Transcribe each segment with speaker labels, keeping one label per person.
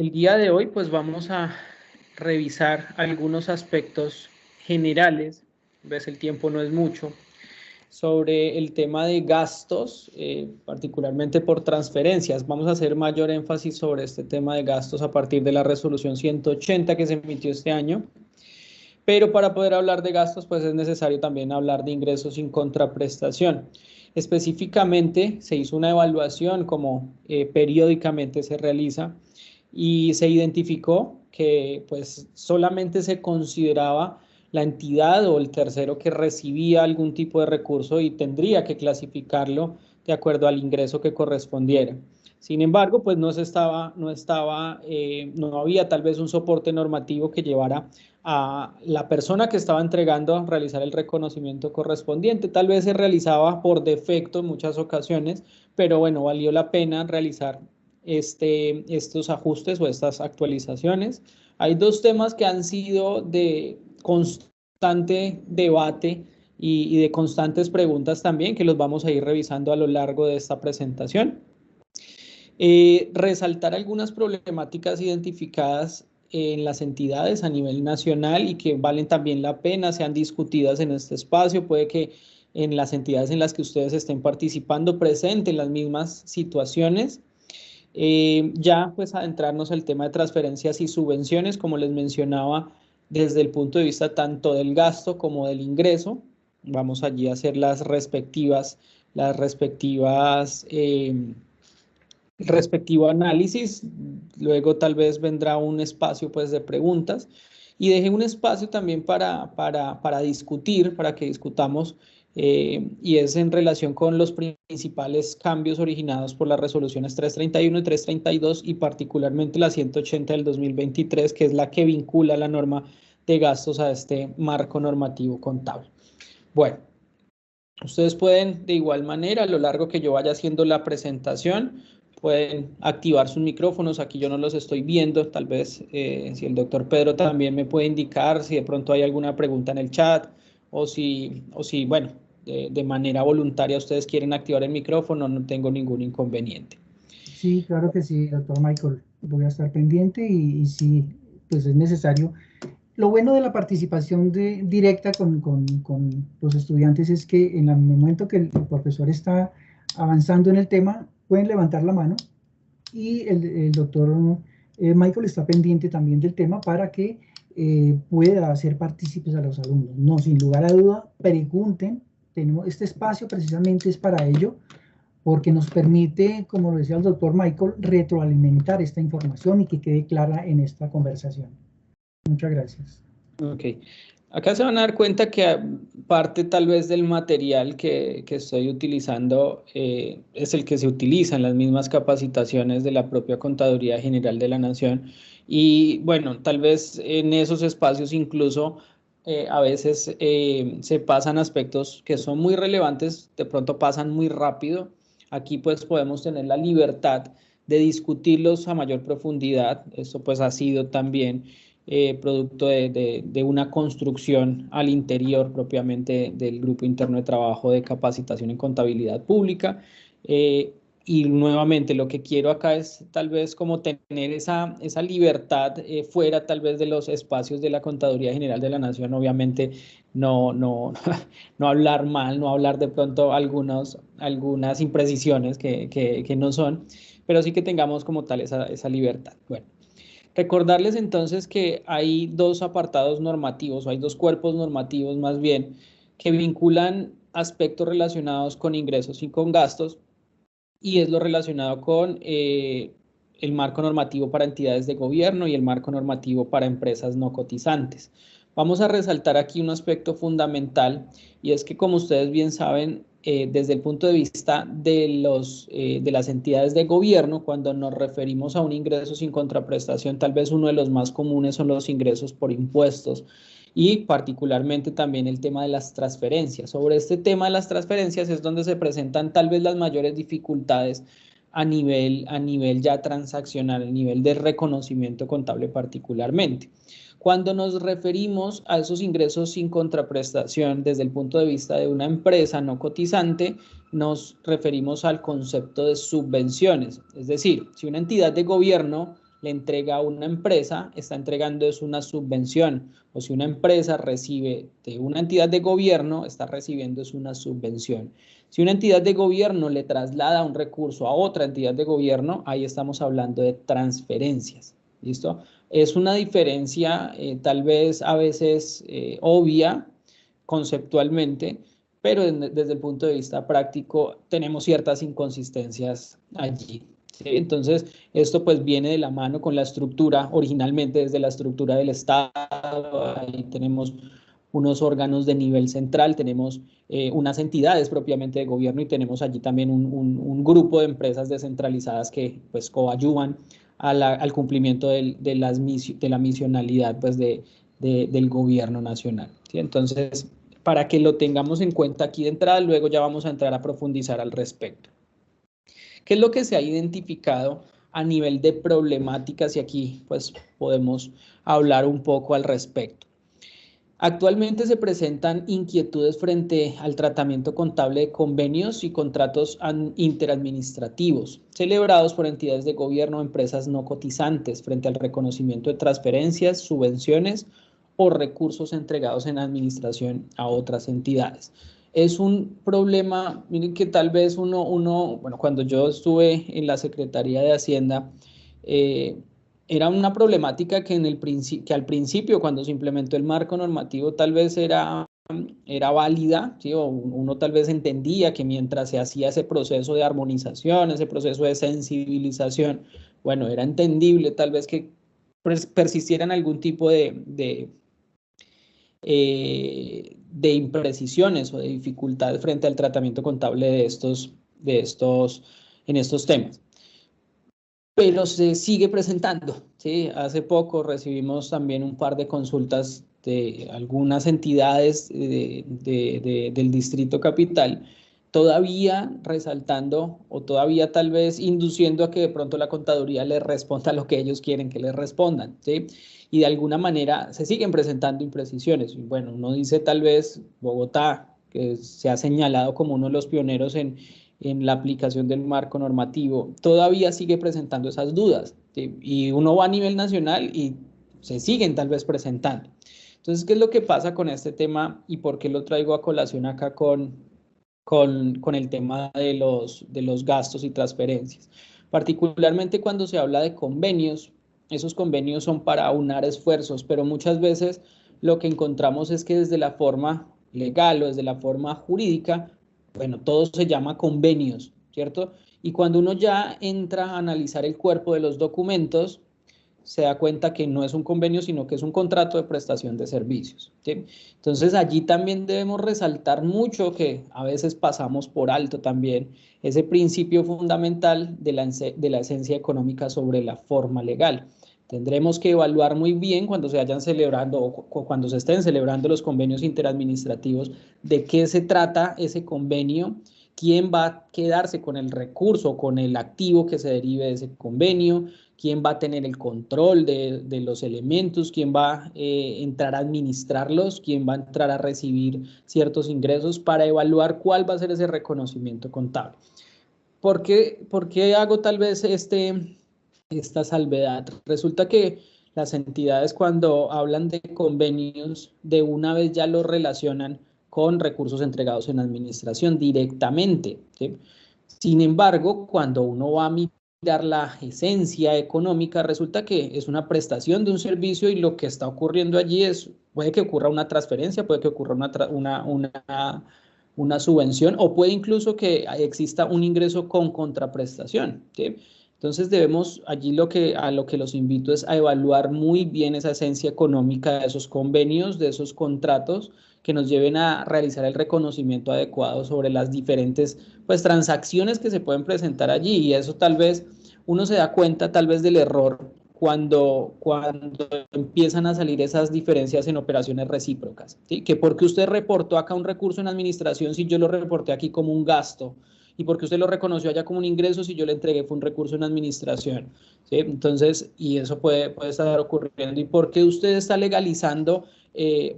Speaker 1: El día de hoy pues vamos a revisar algunos aspectos generales, ves el tiempo no es mucho, sobre el tema de gastos, particularmente por transferencias. Vamos a hacer mayor énfasis sobre este tema de gastos a partir de la resolución 180 que se emitió este año. Pero para poder hablar de gastos, pues es necesario también hablar de ingresos sin contraprestación. Específicamente, se hizo una evaluación como periódicamente se realiza y se identificó que pues solamente se consideraba la entidad o el tercero que recibía algún tipo de recurso y tendría que clasificarlo de acuerdo al ingreso que correspondiera. Sin embargo, pues no había tal vez un soporte normativo que llevara a la persona que estaba entregando a realizar el reconocimiento correspondiente. Tal vez se realizaba por defecto en muchas ocasiones, pero bueno, valió la pena realizar estos ajustes o estas actualizaciones. Hay dos temas que han sido de constante debate y de constantes preguntas también, que los vamos a ir revisando a lo largo de esta presentación. Resaltar algunas problemáticas identificadas en las entidades a nivel nacional y que valen también la pena, sean discutidas en este espacio. Puede que en las entidades en las que ustedes estén participando presenten las mismas situaciones. Ya pues adentrarnos al tema de transferencias y subvenciones, como les mencionaba, desde el punto de vista tanto del gasto como del ingreso. Vamos allí a hacer el respectivo análisis. Luego tal vez vendrá un espacio pues de preguntas y deje un espacio también para discutir, para que discutamos, y es en relación con los principales cambios originados por las resoluciones 331 y 332 y particularmente la 180 del 2023, que es la que vincula la norma de gastos a este marco normativo contable. Bueno, ustedes pueden de igual manera, a lo largo que yo vaya haciendo la presentación, pueden activar sus micrófonos. Aquí yo no los estoy viendo, tal vez si el doctor Pedro también me puede indicar si de pronto hay alguna pregunta en el chat o si bueno, de manera voluntaria ustedes quieren activar el micrófono, no tengo ningún inconveniente.
Speaker 2: Sí, claro que sí, doctor Michael. Voy a estar pendiente y sí, pues es necesario. Lo bueno de la participación directa con los estudiantes es que en el momento que el profesor está avanzando en el tema, pueden levantar la mano y el doctor Michael está pendiente también del tema para que pueda hacer partícipes a los alumnos. No, sin lugar a duda, pregunten. Tenemos este espacio precisamente es para ello porque nos permite, como lo decía el doctor Michael, retroalimentar esta información y que quede clara en esta conversación. Muchas gracias.
Speaker 1: Ok. Acá se van a dar cuenta que parte tal vez del material que estoy utilizando es el que se utiliza en las mismas capacitaciones de la propia Contaduría General de la Nación. Y bueno, tal vez en esos espacios incluso a veces se pasan aspectos que son muy relevantes, de pronto pasan muy rápido. Aquí pues podemos tener la libertad de discutirlos a mayor profundidad. Esto pues ha sido también producto de una construcción al interior propiamente del Grupo Interno de Trabajo de Capacitación en Contabilidad Pública. Y nuevamente lo que quiero acá es tal vez como tener esa libertad fuera tal vez de los espacios de la Contaduría General de la Nación. Obviamente no hablar mal, no hablar de pronto algunas imprecisiones que no son, pero sí que tengamos como tal esa libertad. Bueno. Recordarles entonces que hay dos apartados normativos, o hay dos cuerpos normativos más bien, que vinculan aspectos relacionados con ingresos y con gastos, y es lo relacionado con el marco normativo para entidades de gobierno y el marco normativo para empresas no cotizantes. Vamos a resaltar aquí un aspecto fundamental y es que, como ustedes bien saben, desde el punto de vista de las entidades de gobierno, cuando nos referimos a un ingreso sin contraprestación, tal vez uno de los más comunes son los ingresos por impuestos y particularmente también el tema de las transferencias. Sobre este tema de las transferencias es donde se presentan tal vez las mayores dificultades a nivel ya transaccional, a nivel de reconocimiento contable particularmente. Cuando nos referimos a esos ingresos sin contraprestación desde el punto de vista de una empresa no cotizante, nos referimos al concepto de subvenciones. Es decir, si una entidad de gobierno le entrega a una empresa, está entregando es una subvención, o si una empresa recibe de una entidad de gobierno, está recibiendo es una subvención. Si una entidad de gobierno le traslada un recurso a otra entidad de gobierno, ahí estamos hablando de transferencias, ¿listo? Es una diferencia tal vez a veces obvia conceptualmente, pero desde el punto de vista práctico tenemos ciertas inconsistencias allí. ¿Sí? Entonces, esto pues viene de la mano con la estructura, originalmente desde la estructura del Estado, ahí tenemos unos órganos de nivel central, tenemos unas entidades propiamente de gobierno y tenemos allí también un grupo de empresas descentralizadas que pues coadyuvan al cumplimiento de la misionalidad pues del gobierno nacional. ¿Sí? Entonces, para que lo tengamos en cuenta aquí de entrada, luego ya vamos a entrar a profundizar al respecto. ¿Qué es lo que se ha identificado a nivel de problemáticas? Y aquí pues podemos hablar un poco al respecto. Actualmente se presentan inquietudes frente al tratamiento contable de convenios y contratos interadministrativos celebrados por entidades de gobierno o empresas no cotizantes frente al reconocimiento de transferencias, subvenciones o recursos entregados en administración a otras entidades. Es un problema, miren que tal vez bueno, cuando yo estuve en la Secretaría de Hacienda, era una problemática que, que al principio, cuando se implementó el marco normativo, tal vez era válida, ¿sí? O uno tal vez entendía que mientras se hacía ese proceso de armonización, ese proceso de sensibilización, bueno, era entendible tal vez que persistieran algún tipo de imprecisiones o de dificultad frente al tratamiento contable en estos temas. Pero se sigue presentando, ¿sí? Hace poco recibimos también un par de consultas de algunas entidades del Distrito Capital, todavía resaltando o todavía tal vez induciendo a que de pronto la contaduría les responda lo que ellos quieren que les respondan, ¿sí? Y de alguna manera se siguen presentando imprecisiones. Bueno, uno dice tal vez Bogotá, que se ha señalado como uno de los pioneros en la aplicación del marco normativo, todavía sigue presentando esas dudas, ¿sí? Y uno va a nivel nacional y se siguen tal vez presentando. Entonces, ¿qué es lo que pasa con este tema y por qué lo traigo a colación acá con el tema de los gastos y transferencias? Particularmente cuando se habla de convenios, esos convenios son para aunar esfuerzos, pero muchas veces lo que encontramos es que desde la forma legal o desde la forma jurídica, bueno, todo se llama convenios, ¿cierto? Y cuando uno ya entra a analizar el cuerpo de los documentos, se da cuenta que no es un convenio, sino que es un contrato de prestación de servicios, ¿sí? Entonces, allí también debemos resaltar mucho que a veces pasamos por alto también ese principio fundamental de la esencia económica sobre la forma legal. Tendremos que evaluar muy bien cuando se vayan celebrando o cuando se estén celebrando los convenios interadministrativos de qué se trata ese convenio, quién va a quedarse con el recurso, con el activo que se derive de ese convenio, quién va a tener el control de los elementos, quién va a entrar a administrarlos, quién va a entrar a recibir ciertos ingresos para evaluar cuál va a ser ese reconocimiento contable. ¿Por qué hago tal vez esta salvedad? Resulta que las entidades cuando hablan de convenios, de una vez ya lo relacionan con recursos entregados en administración directamente, ¿sí? Sin embargo, cuando uno va a mirar la esencia económica, resulta que es una prestación de un servicio y lo que está ocurriendo allí puede que ocurra una transferencia, puede que ocurra una subvención o puede incluso que exista un ingreso con contraprestación, ¿sí? Entonces debemos, allí a lo que los invito es a evaluar muy bien esa esencia económica de esos convenios, de esos contratos que nos lleven a realizar el reconocimiento adecuado sobre las diferentes pues, transacciones que se pueden presentar allí y eso tal vez uno se da cuenta tal vez del error cuando empiezan a salir esas diferencias en operaciones recíprocas, ¿sí? Que porque usted reportó acá un recurso en administración si yo lo reporté aquí como un gasto y porque usted lo reconoció allá como un ingreso si yo le entregué fue un recurso en administración, ¿sí? Entonces, y eso puede estar ocurriendo. ¿Y por qué usted está legalizando,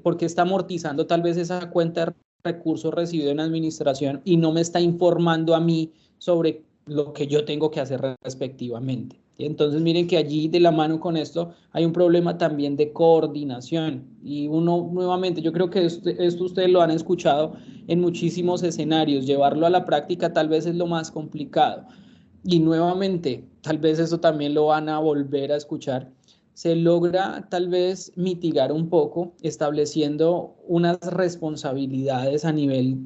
Speaker 1: por qué está amortizando tal vez esa cuenta de recursos recibido en administración y no me está informando a mí sobre lo que yo tengo que hacer respectivamente? ¿sí? Entonces miren que allí de la mano con esto hay un problema también de coordinación y uno nuevamente, yo creo que esto ustedes lo han escuchado en muchísimos escenarios, llevarlo a la práctica tal vez es lo más complicado y nuevamente, tal vez eso también lo van a volver a escuchar, se logra tal vez mitigar un poco estableciendo unas responsabilidades a nivel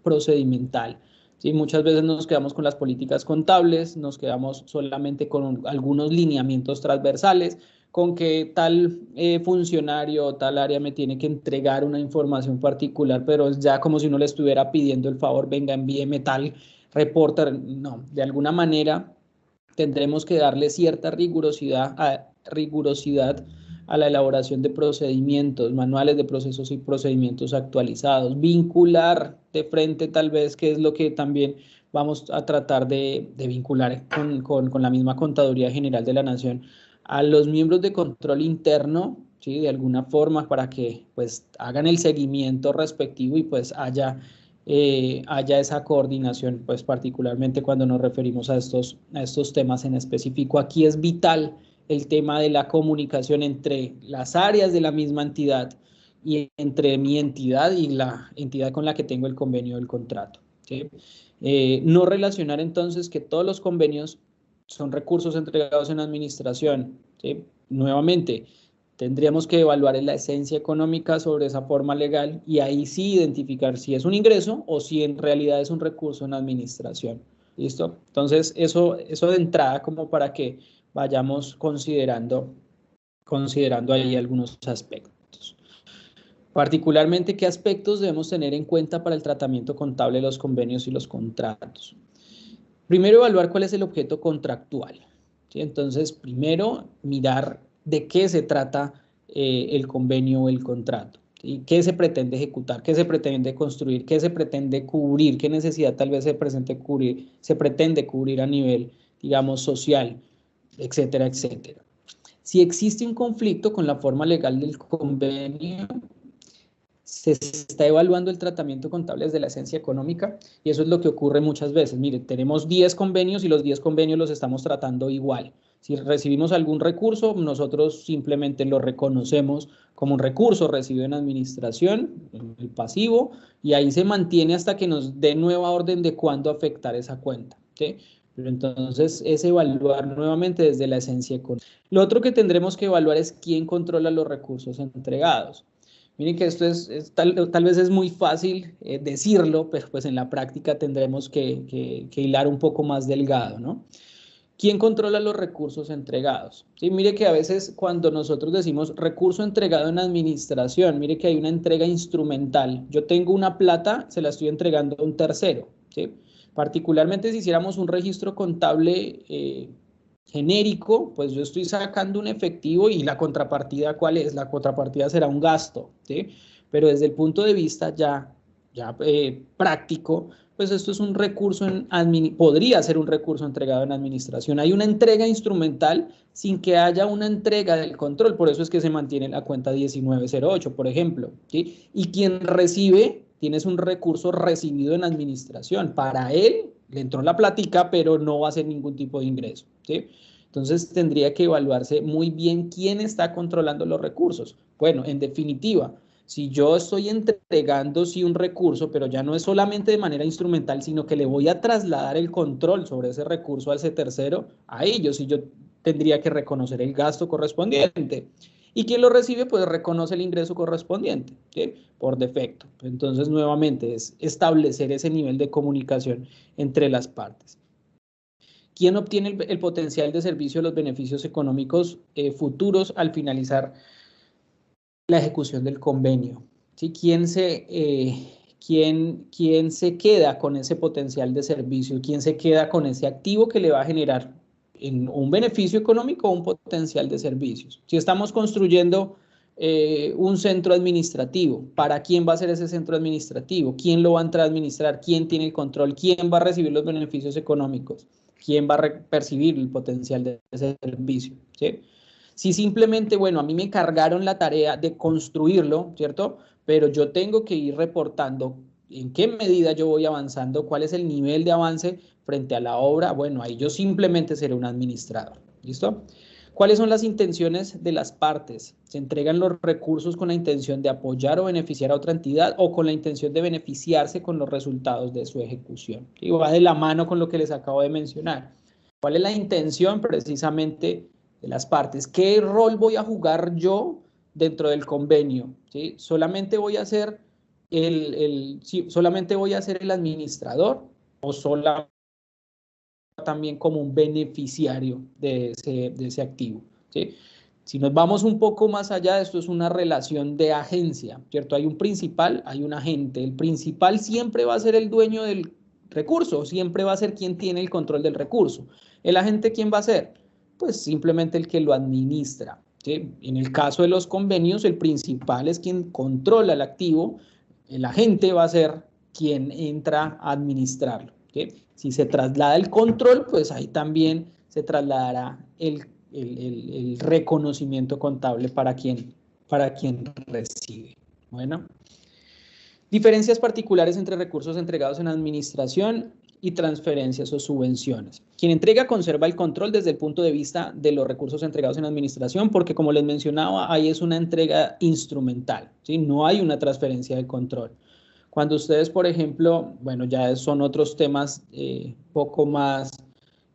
Speaker 1: procedimental. ¿Sí? Muchas veces nos quedamos con las políticas contables, nos quedamos solamente con algunos lineamientos transversales, con que tal funcionario o tal área me tiene que entregar una información particular, pero es ya como si uno le estuviera pidiendo el favor, venga, envíeme tal reporte. No, de alguna manera tendremos que darle cierta rigurosidad a la elaboración de procedimientos, manuales de procesos y procedimientos actualizados, vincular de frente tal vez, que es lo que también vamos a tratar de vincular con la misma Contaduría General de la Nación, a los miembros de control interno, ¿sí? De alguna forma para que pues hagan el seguimiento respectivo y pues haya esa coordinación, pues particularmente cuando nos referimos a estos temas en específico. Aquí es vital el tema de la comunicación entre las áreas de la misma entidad y entre mi entidad y la entidad con la que tengo el convenio del contrato, ¿sí? No relacionar entonces que todos los convenios son recursos entregados en administración, ¿sí? Nuevamente, tendríamos que evaluar la esencia económica sobre esa forma legal y ahí sí identificar si es un ingreso o si en realidad es un recurso en administración. ¿Listo? Entonces, eso de entrada como para que vayamos considerando ahí algunos aspectos. Particularmente, ¿qué aspectos debemos tener en cuenta para el tratamiento contable de los convenios y los contratos? Primero, evaluar cuál es el objeto contractual, ¿sí? Entonces, primero, mirar de qué se trata el convenio o el contrato, ¿sí? ¿Qué se pretende ejecutar? ¿Qué se pretende construir? ¿Qué se pretende cubrir? ¿Qué necesidad tal vez se pretende cubrir a nivel, digamos, social, etcétera, etcétera? Si existe un conflicto con la forma legal del convenio, se está evaluando el tratamiento contable desde la esencia económica y eso es lo que ocurre muchas veces. Mire, tenemos 10 convenios y los 10 convenios los estamos tratando igual. Si recibimos algún recurso, nosotros simplemente lo reconocemos como un recurso recibido en administración, el pasivo, y ahí se mantiene hasta que nos dé nueva orden de cuándo afectar esa cuenta, ¿sí? Pero entonces es evaluar nuevamente desde la esencia económica. Lo otro que tendremos que evaluar es quién controla los recursos entregados. Miren que esto tal vez es muy fácil decirlo, pero pues en la práctica tendremos que hilar un poco más delgado, ¿no? ¿Quién controla los recursos entregados? Sí, mire que a veces cuando nosotros decimos recurso entregado en administración, mire que hay una entrega instrumental. Yo tengo una plata, se la estoy entregando a un tercero, ¿sí? Particularmente si hiciéramos un registro contable genérico, pues yo estoy sacando un efectivo y la contrapartida, ¿cuál es? La contrapartida será un gasto, ¿sí? Pero desde el punto de vista ya práctico, pues esto es un recurso, podría ser un recurso entregado en administración. Hay una entrega instrumental sin que haya una entrega del control, por eso es que se mantiene la cuenta 1908, por ejemplo, ¿sí? Y quien recibe, tienes un recurso recibido en administración. Para él le entró la plática, pero no va a ser ningún tipo de ingreso, ¿sí? Entonces tendría que evaluarse muy bien quién está controlando los recursos. Bueno, en definitiva, si yo estoy entregando sí un recurso, pero ya no es solamente de manera instrumental, sino que le voy a trasladar el control sobre ese recurso a ese tercero, a ellos, y yo tendría que reconocer el gasto correspondiente. Y quien lo recibe, pues reconoce el ingreso correspondiente, ¿sí? Por defecto. Entonces, nuevamente, es establecer ese nivel de comunicación entre las partes. ¿Quién obtiene el potencial de servicio de los beneficios económicos futuros al finalizar la ejecución del convenio? ¿Sí? ¿Quién se queda con ese potencial de servicio? ¿Quién se queda con ese activo que le va a generar un beneficio económico o un potencial de servicios? Si estamos construyendo un centro administrativo, ¿para quién va a ser ese centro administrativo? ¿Quién lo va a entrar a administrar? ¿Quién tiene el control? ¿Quién va a recibir los beneficios económicos? ¿Quién va a percibir el potencial de ese servicio? ¿Sí? Si simplemente, bueno, a mí me cargaron la tarea de construirlo, ¿cierto? Pero yo tengo que ir reportando en qué medida yo voy avanzando, cuál es el nivel de avance frente a la obra. Bueno, ahí yo simplemente seré un administrador. ¿Listo? ¿Cuáles son las intenciones de las partes? ¿Se entregan los recursos con la intención de apoyar o beneficiar a otra entidad o con la intención de beneficiarse con los resultados de su ejecución? Y va de la mano con lo que les acabo de mencionar. ¿Cuál es la intención precisamente de las partes? ¿Qué rol voy a jugar yo dentro del convenio? ¿Sí? ¿Solamente voy a ser solamente voy a ser el administrador o solamente también como un beneficiario de ese activo? ¿Sí? Si nos vamos un poco más allá, esto es una relación de agencia, ¿cierto? Hay un principal, hay un agente. El principal siempre va a ser el dueño del recurso, siempre va a ser quien tiene el control del recurso. ¿El agente quién va a ser? Pues simplemente el que lo administra, ¿sí? En el caso de los convenios, el principal es quien controla el activo, el agente va a ser quien entra a administrarlo, ¿sí? Si se traslada el control, pues ahí también se trasladará el reconocimiento contable para quien recibe. Bueno, diferencias particulares entre recursos entregados en administración y transferencias o subvenciones. Quien entrega conserva el control desde el punto de vista de los recursos entregados en administración, porque como les mencionaba, ahí es una entrega instrumental, ¿sí? No hay una transferencia de control. Cuando ustedes, por ejemplo, bueno, ya son otros temas poco más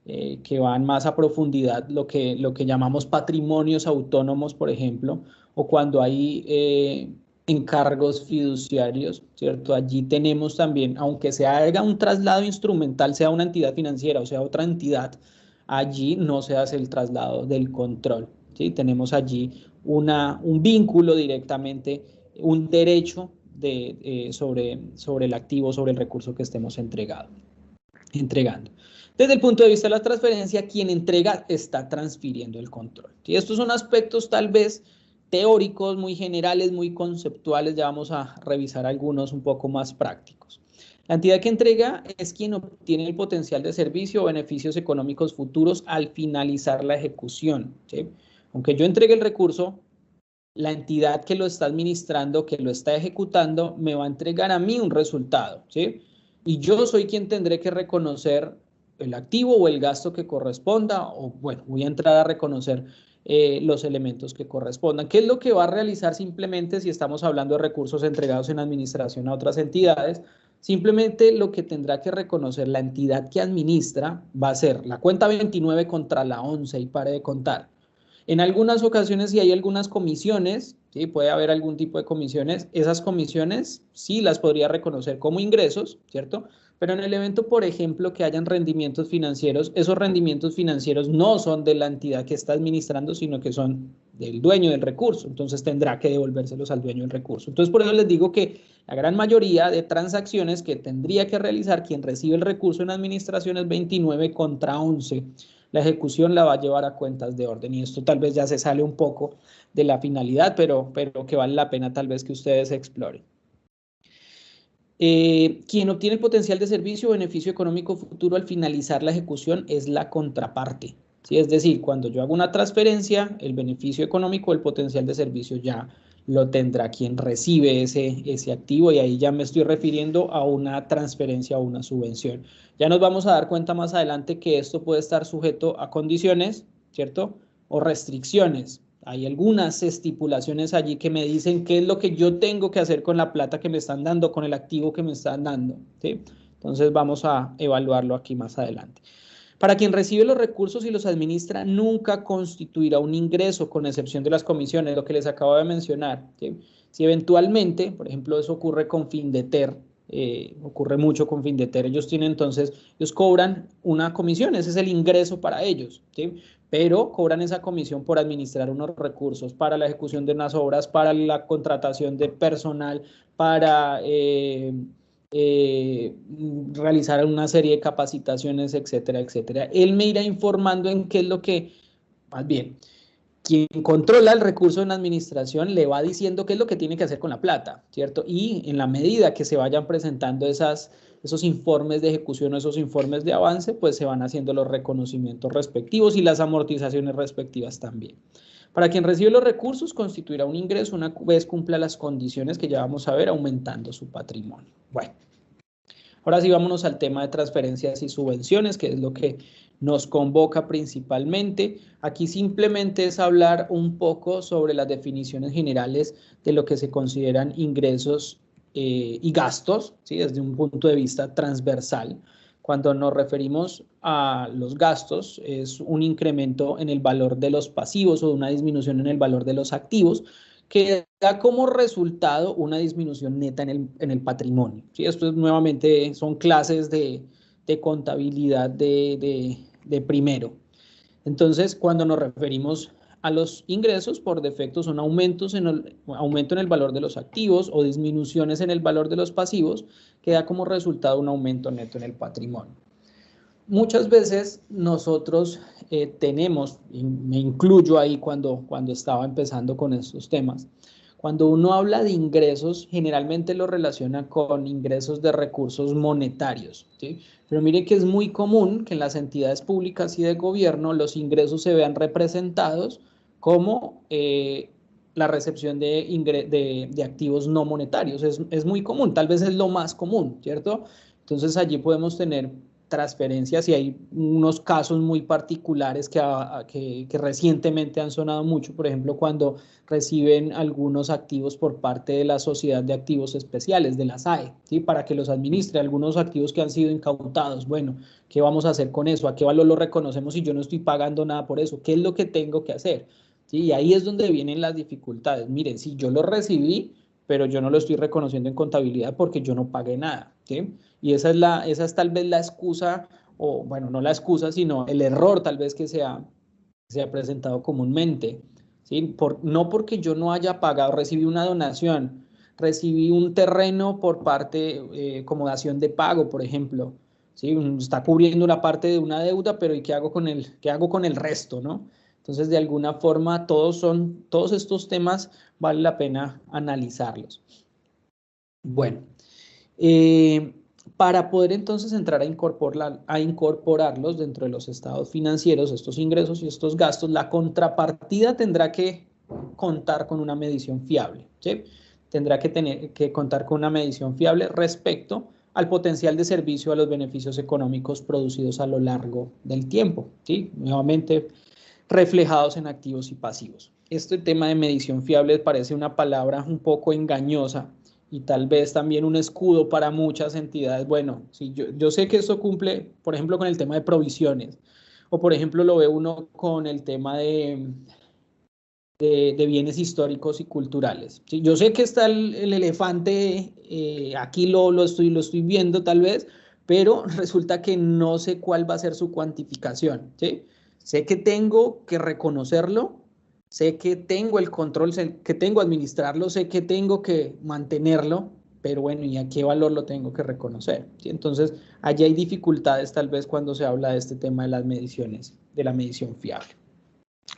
Speaker 1: que van más a profundidad, lo que llamamos patrimonios autónomos, por ejemplo, o cuando hay encargos fiduciarios, ¿cierto? Allí tenemos también, aunque se haga un traslado instrumental, sea una entidad financiera o sea otra entidad, allí no se hace el traslado del control, ¿sí? Tenemos allí un vínculo directamente, un derecho sobre el activo, sobre el recurso que estemos entregando. Desde el punto de vista de la transferencia, quien entrega está transfiriendo el control. ¿Sí? Estos son aspectos tal vez teóricos, muy generales, muy conceptuales. Ya vamos a revisar algunos un poco más prácticos. La entidad que entrega es quien obtiene el potencial de servicio o beneficios económicos futuros al finalizar la ejecución, ¿sí? Aunque yo entregue el recurso, la entidad que lo está administrando, que lo está ejecutando, me va a entregar a mí un resultado, ¿sí? Y yo soy quien tendré que reconocer el activo o el gasto que corresponda, o bueno, voy a entrar a reconocer los elementos que correspondan. ¿Qué es lo que va a realizar simplemente si estamos hablando de recursos entregados en administración a otras entidades? Simplemente lo que tendrá que reconocer la entidad que administra va a ser la cuenta 29 contra la 11 y pare de contar. En algunas ocasiones, si hay algunas comisiones, ¿sí? Puede haber algún tipo de comisiones, esas comisiones sí las podría reconocer como ingresos, ¿cierto? Pero en el evento, por ejemplo, que hayan rendimientos financieros, esos rendimientos financieros no son de la entidad que está administrando, sino que son del dueño del recurso. Entonces tendrá que devolvérselos al dueño del recurso. Entonces, por eso les digo que la gran mayoría de transacciones que tendría que realizar quien recibe el recurso en administración es 29 contra 11. La ejecución la va a llevar a cuentas de orden y esto tal vez ya se sale un poco de la finalidad, pero que vale la pena tal vez que ustedes exploren. Quien obtiene el potencial de servicio o beneficio económico futuro al finalizar la ejecución es la contraparte, ¿sí? Es decir, cuando yo hago una transferencia, el beneficio económico, el potencial de servicio ya lo tendrá quien recibe ese activo y ahí ya me estoy refiriendo a una transferencia o una subvención. Ya nos vamos a dar cuenta más adelante que esto puede estar sujeto a condiciones, ¿cierto? O restricciones. Hay algunas estipulaciones allí que me dicen qué es lo que yo tengo que hacer con la plata que me están dando, con el activo que me están dando, ¿sí? Entonces vamos a evaluarlo aquí más adelante. Para quien recibe los recursos y los administra, nunca constituirá un ingreso, con excepción de las comisiones, lo que les acabo de mencionar, ¿sí? Si eventualmente, por ejemplo, eso ocurre con Findeter, ocurre mucho con Findeter, ellos cobran una comisión, ese es el ingreso para ellos, ¿sí? Pero cobran esa comisión por administrar unos recursos para la ejecución de unas obras, para la contratación de personal, para realizar una serie de capacitaciones, etcétera, etcétera. Él me irá informando en qué es lo que, más bien, quien controla el recurso en administración le va diciendo qué es lo que tiene que hacer con la plata, ¿cierto? Y en la medida que se vayan presentando esos informes de ejecución o esos informes de avance, pues se van haciendo los reconocimientos respectivos y las amortizaciones respectivas también. Para quien recibe los recursos, constituirá un ingreso una vez cumpla las condiciones que ya vamos a ver, aumentando su patrimonio. Bueno, ahora sí vámonos al tema de transferencias y subvenciones, que es lo que nos convoca principalmente. Aquí simplemente es hablar un poco sobre las definiciones generales de lo que se consideran ingresos y gastos, ¿sí? Desde un punto de vista transversal. Cuando nos referimos a los gastos, es un incremento en el valor de los pasivos o una disminución en el valor de los activos, que da como resultado una disminución neta en el patrimonio. ¿Sí? Esto nuevamente son clases de contabilidad de primero. Entonces, cuando nos referimos a los ingresos, por defecto son aumentos aumento en el valor de los activos o disminuciones en el valor de los pasivos, que da como resultado un aumento neto en el patrimonio. Muchas veces nosotros tenemos, y me incluyo ahí cuando estaba empezando con estos temas, cuando uno habla de ingresos, generalmente lo relaciona con ingresos de recursos monetarios, ¿sí? Pero mire que es muy común que en las entidades públicas y de gobierno los ingresos se vean representados como la recepción de activos no monetarios. Es muy común, tal vez es lo más común, ¿cierto? Entonces allí podemos tener transferencias y hay unos casos muy particulares que recientemente han sonado mucho, por ejemplo, cuando reciben algunos activos por parte de la Sociedad de Activos Especiales, de la SAE, ¿sí? Para que los administre, algunos activos que han sido incautados. Bueno, ¿qué vamos a hacer con eso? ¿A qué valor lo reconocemos si yo no estoy pagando nada por eso? ¿Qué es lo que tengo que hacer? ¿Sí? Y ahí es donde vienen las dificultades. Miren, si yo lo recibí, pero yo no lo estoy reconociendo en contabilidad porque yo no pagué nada, ¿sí? Y esa es tal vez la excusa, o bueno, no la excusa, sino el error tal vez que se ha presentado comúnmente, ¿sí? No porque yo no haya pagado, recibí una donación, recibí un terreno por parte, como dación de pago, por ejemplo, ¿sí? Está cubriendo una parte de una deuda, pero ¿y qué hago con el resto, no? Entonces, de alguna forma, todos estos temas vale la pena analizarlos. Bueno, eh, para poder entonces entrar a incorporarlos dentro de los estados financieros, estos ingresos y estos gastos, la contrapartida tendrá que contar con una medición fiable, ¿sí? Tendrá que contar con una medición fiable respecto al potencial de servicio a los beneficios económicos producidos a lo largo del tiempo, ¿sí? Nuevamente reflejados en activos y pasivos. Este tema de medición fiable parece una palabra un poco engañosa y tal vez también un escudo para muchas entidades. Bueno, si yo sé que esto cumple, por ejemplo, con el tema de provisiones, o por ejemplo lo ve uno con el tema de bienes históricos y culturales. ¿Sí? Yo sé que está el elefante, aquí lo estoy viendo tal vez, pero resulta que no sé cuál va a ser su cuantificación. ¿Sí? Sé que tengo que reconocerlo, sé que tengo el control, sé que tengo que administrarlo, sé que tengo que mantenerlo, pero bueno, ¿y a qué valor lo tengo que reconocer? ¿Sí? Entonces, allí hay dificultades tal vez cuando se habla de este tema de las mediciones, de la medición fiable.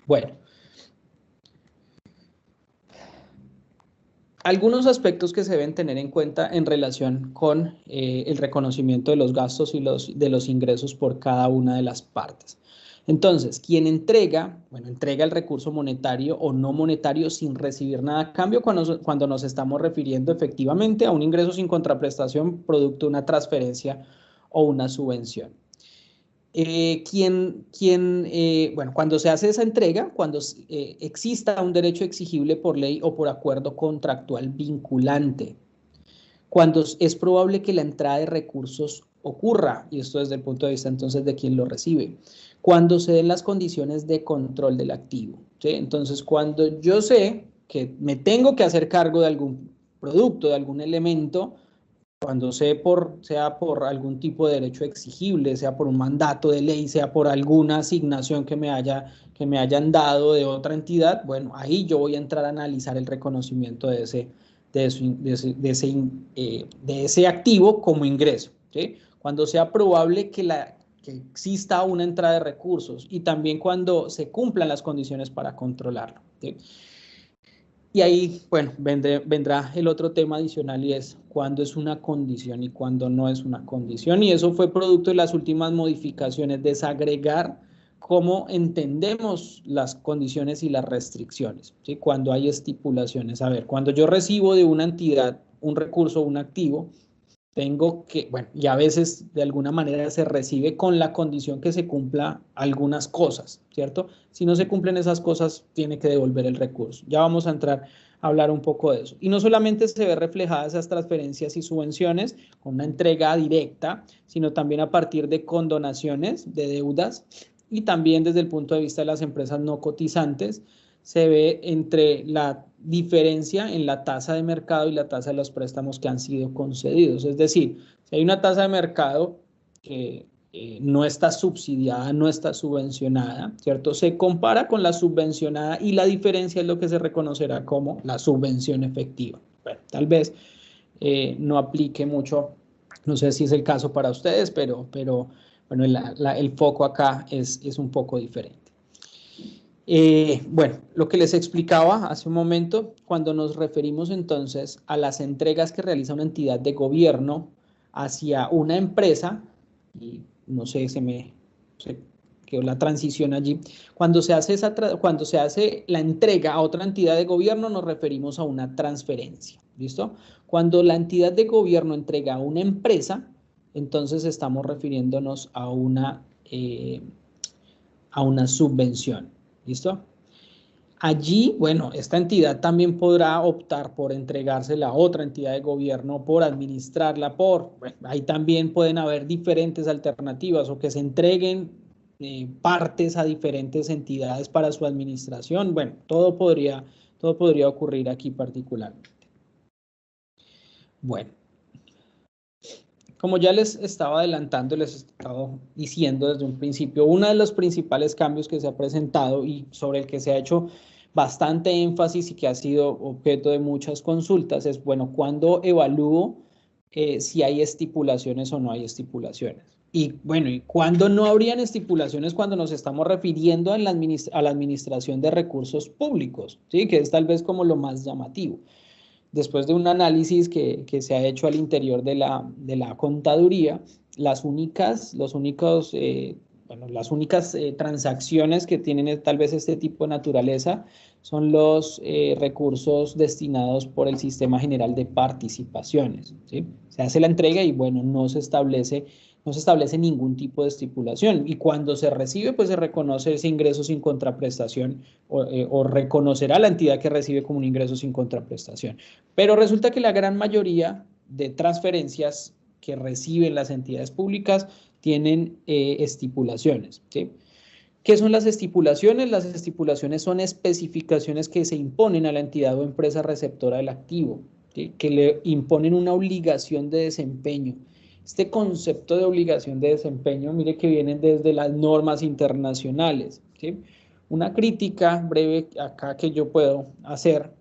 Speaker 1: Bueno. Algunos aspectos que se deben tener en cuenta en relación con el reconocimiento de los gastos y de los ingresos por cada una de las partes. Entonces, quien entrega el recurso monetario o no monetario sin recibir nada a cambio cuando nos estamos refiriendo efectivamente a un ingreso sin contraprestación producto de una transferencia o una subvención. Cuando se hace esa entrega, cuando exista un derecho exigible por ley o por acuerdo contractual vinculante, cuando es probable que la entrada de recursos ocurra, y esto desde el punto de vista entonces de quien lo recibe, cuando se den las condiciones de control del activo, ¿sí? Entonces, cuando yo sé que me tengo que hacer cargo de algún producto, de algún elemento, cuando sea por algún tipo de derecho exigible, sea por un mandato de ley, sea por alguna asignación que me hayan dado de otra entidad, bueno, ahí yo voy a entrar a analizar el reconocimiento de ese activo como ingreso, ¿sí? Cuando sea probable que exista una entrada de recursos y también cuando se cumplan las condiciones para controlarlo, ¿sí? Y ahí, bueno, vendrá el otro tema adicional y es cuándo es una condición y cuándo no es una condición. Y eso fue producto de las últimas modificaciones, desagregar cómo entendemos las condiciones y las restricciones, ¿sí? Cuando hay estipulaciones. A ver, cuando yo recibo de una entidad un recurso o un activo, tengo que, bueno, y a veces de alguna manera se recibe con la condición que se cumpla algunas cosas, ¿cierto? Si no se cumplen esas cosas, tiene que devolver el recurso. Ya vamos a entrar a hablar un poco de eso. Y no solamente se ve reflejadas esas transferencias y subvenciones con una entrega directa, sino también a partir de condonaciones de deudas y también desde el punto de vista de las empresas no cotizantes, se ve entre la diferencia en la tasa de mercado y la tasa de los préstamos que han sido concedidos. Es decir, si hay una tasa de mercado que no está subsidiada, no está subvencionada, ¿cierto? Se compara con la subvencionada y la diferencia es lo que se reconocerá como la subvención efectiva. Bueno, tal vez no aplique mucho, no sé si es el caso para ustedes, pero bueno, el foco acá es un poco diferente. Bueno, lo que les explicaba hace un momento, cuando nos referimos entonces a las entregas que realiza una entidad de gobierno hacia una empresa, y no sé, se quedó la transición allí, cuando se hace la entrega a otra entidad de gobierno nos referimos a una transferencia, ¿listo? Cuando la entidad de gobierno entrega a una empresa, entonces estamos refiriéndonos a una subvención. ¿Listo? Allí, bueno, esta entidad también podrá optar por entregársela a otra entidad de gobierno, por administrarla, bueno, ahí también pueden haber diferentes alternativas o que se entreguen partes a diferentes entidades para su administración. Bueno, todo podría ocurrir aquí particularmente. Bueno. Como ya les estaba adelantando, les estaba diciendo desde un principio, uno de los principales cambios que se ha presentado y sobre el que se ha hecho bastante énfasis y que ha sido objeto de muchas consultas es, bueno, ¿cuándo evalúo si hay estipulaciones o no hay estipulaciones? Y bueno, ¿y cuándo no habrían estipulaciones cuando nos estamos refiriendo a la administración de recursos públicos? ¿Sí? Que es tal vez como lo más llamativo. Después de un análisis que se ha hecho al interior de la contaduría, las únicas transacciones que tienen tal vez este tipo de naturaleza son los recursos destinados por el Sistema General de Participaciones, ¿sí? Se hace la entrega y bueno, no se establece ningún tipo de estipulación. Y cuando se recibe, pues se reconoce ese ingreso sin contraprestación o reconocerá la entidad que recibe como un ingreso sin contraprestación. Pero resulta que la gran mayoría de transferencias que reciben las entidades públicas tienen estipulaciones, ¿sí? ¿Qué son las estipulaciones? Las estipulaciones son especificaciones que se imponen a la entidad o empresa receptora del activo, ¿sí? Que le imponen una obligación de desempeño. Este concepto de obligación de desempeño, mire que vienen desde las normas internacionales, ¿sí? Una crítica breve acá que yo puedo hacer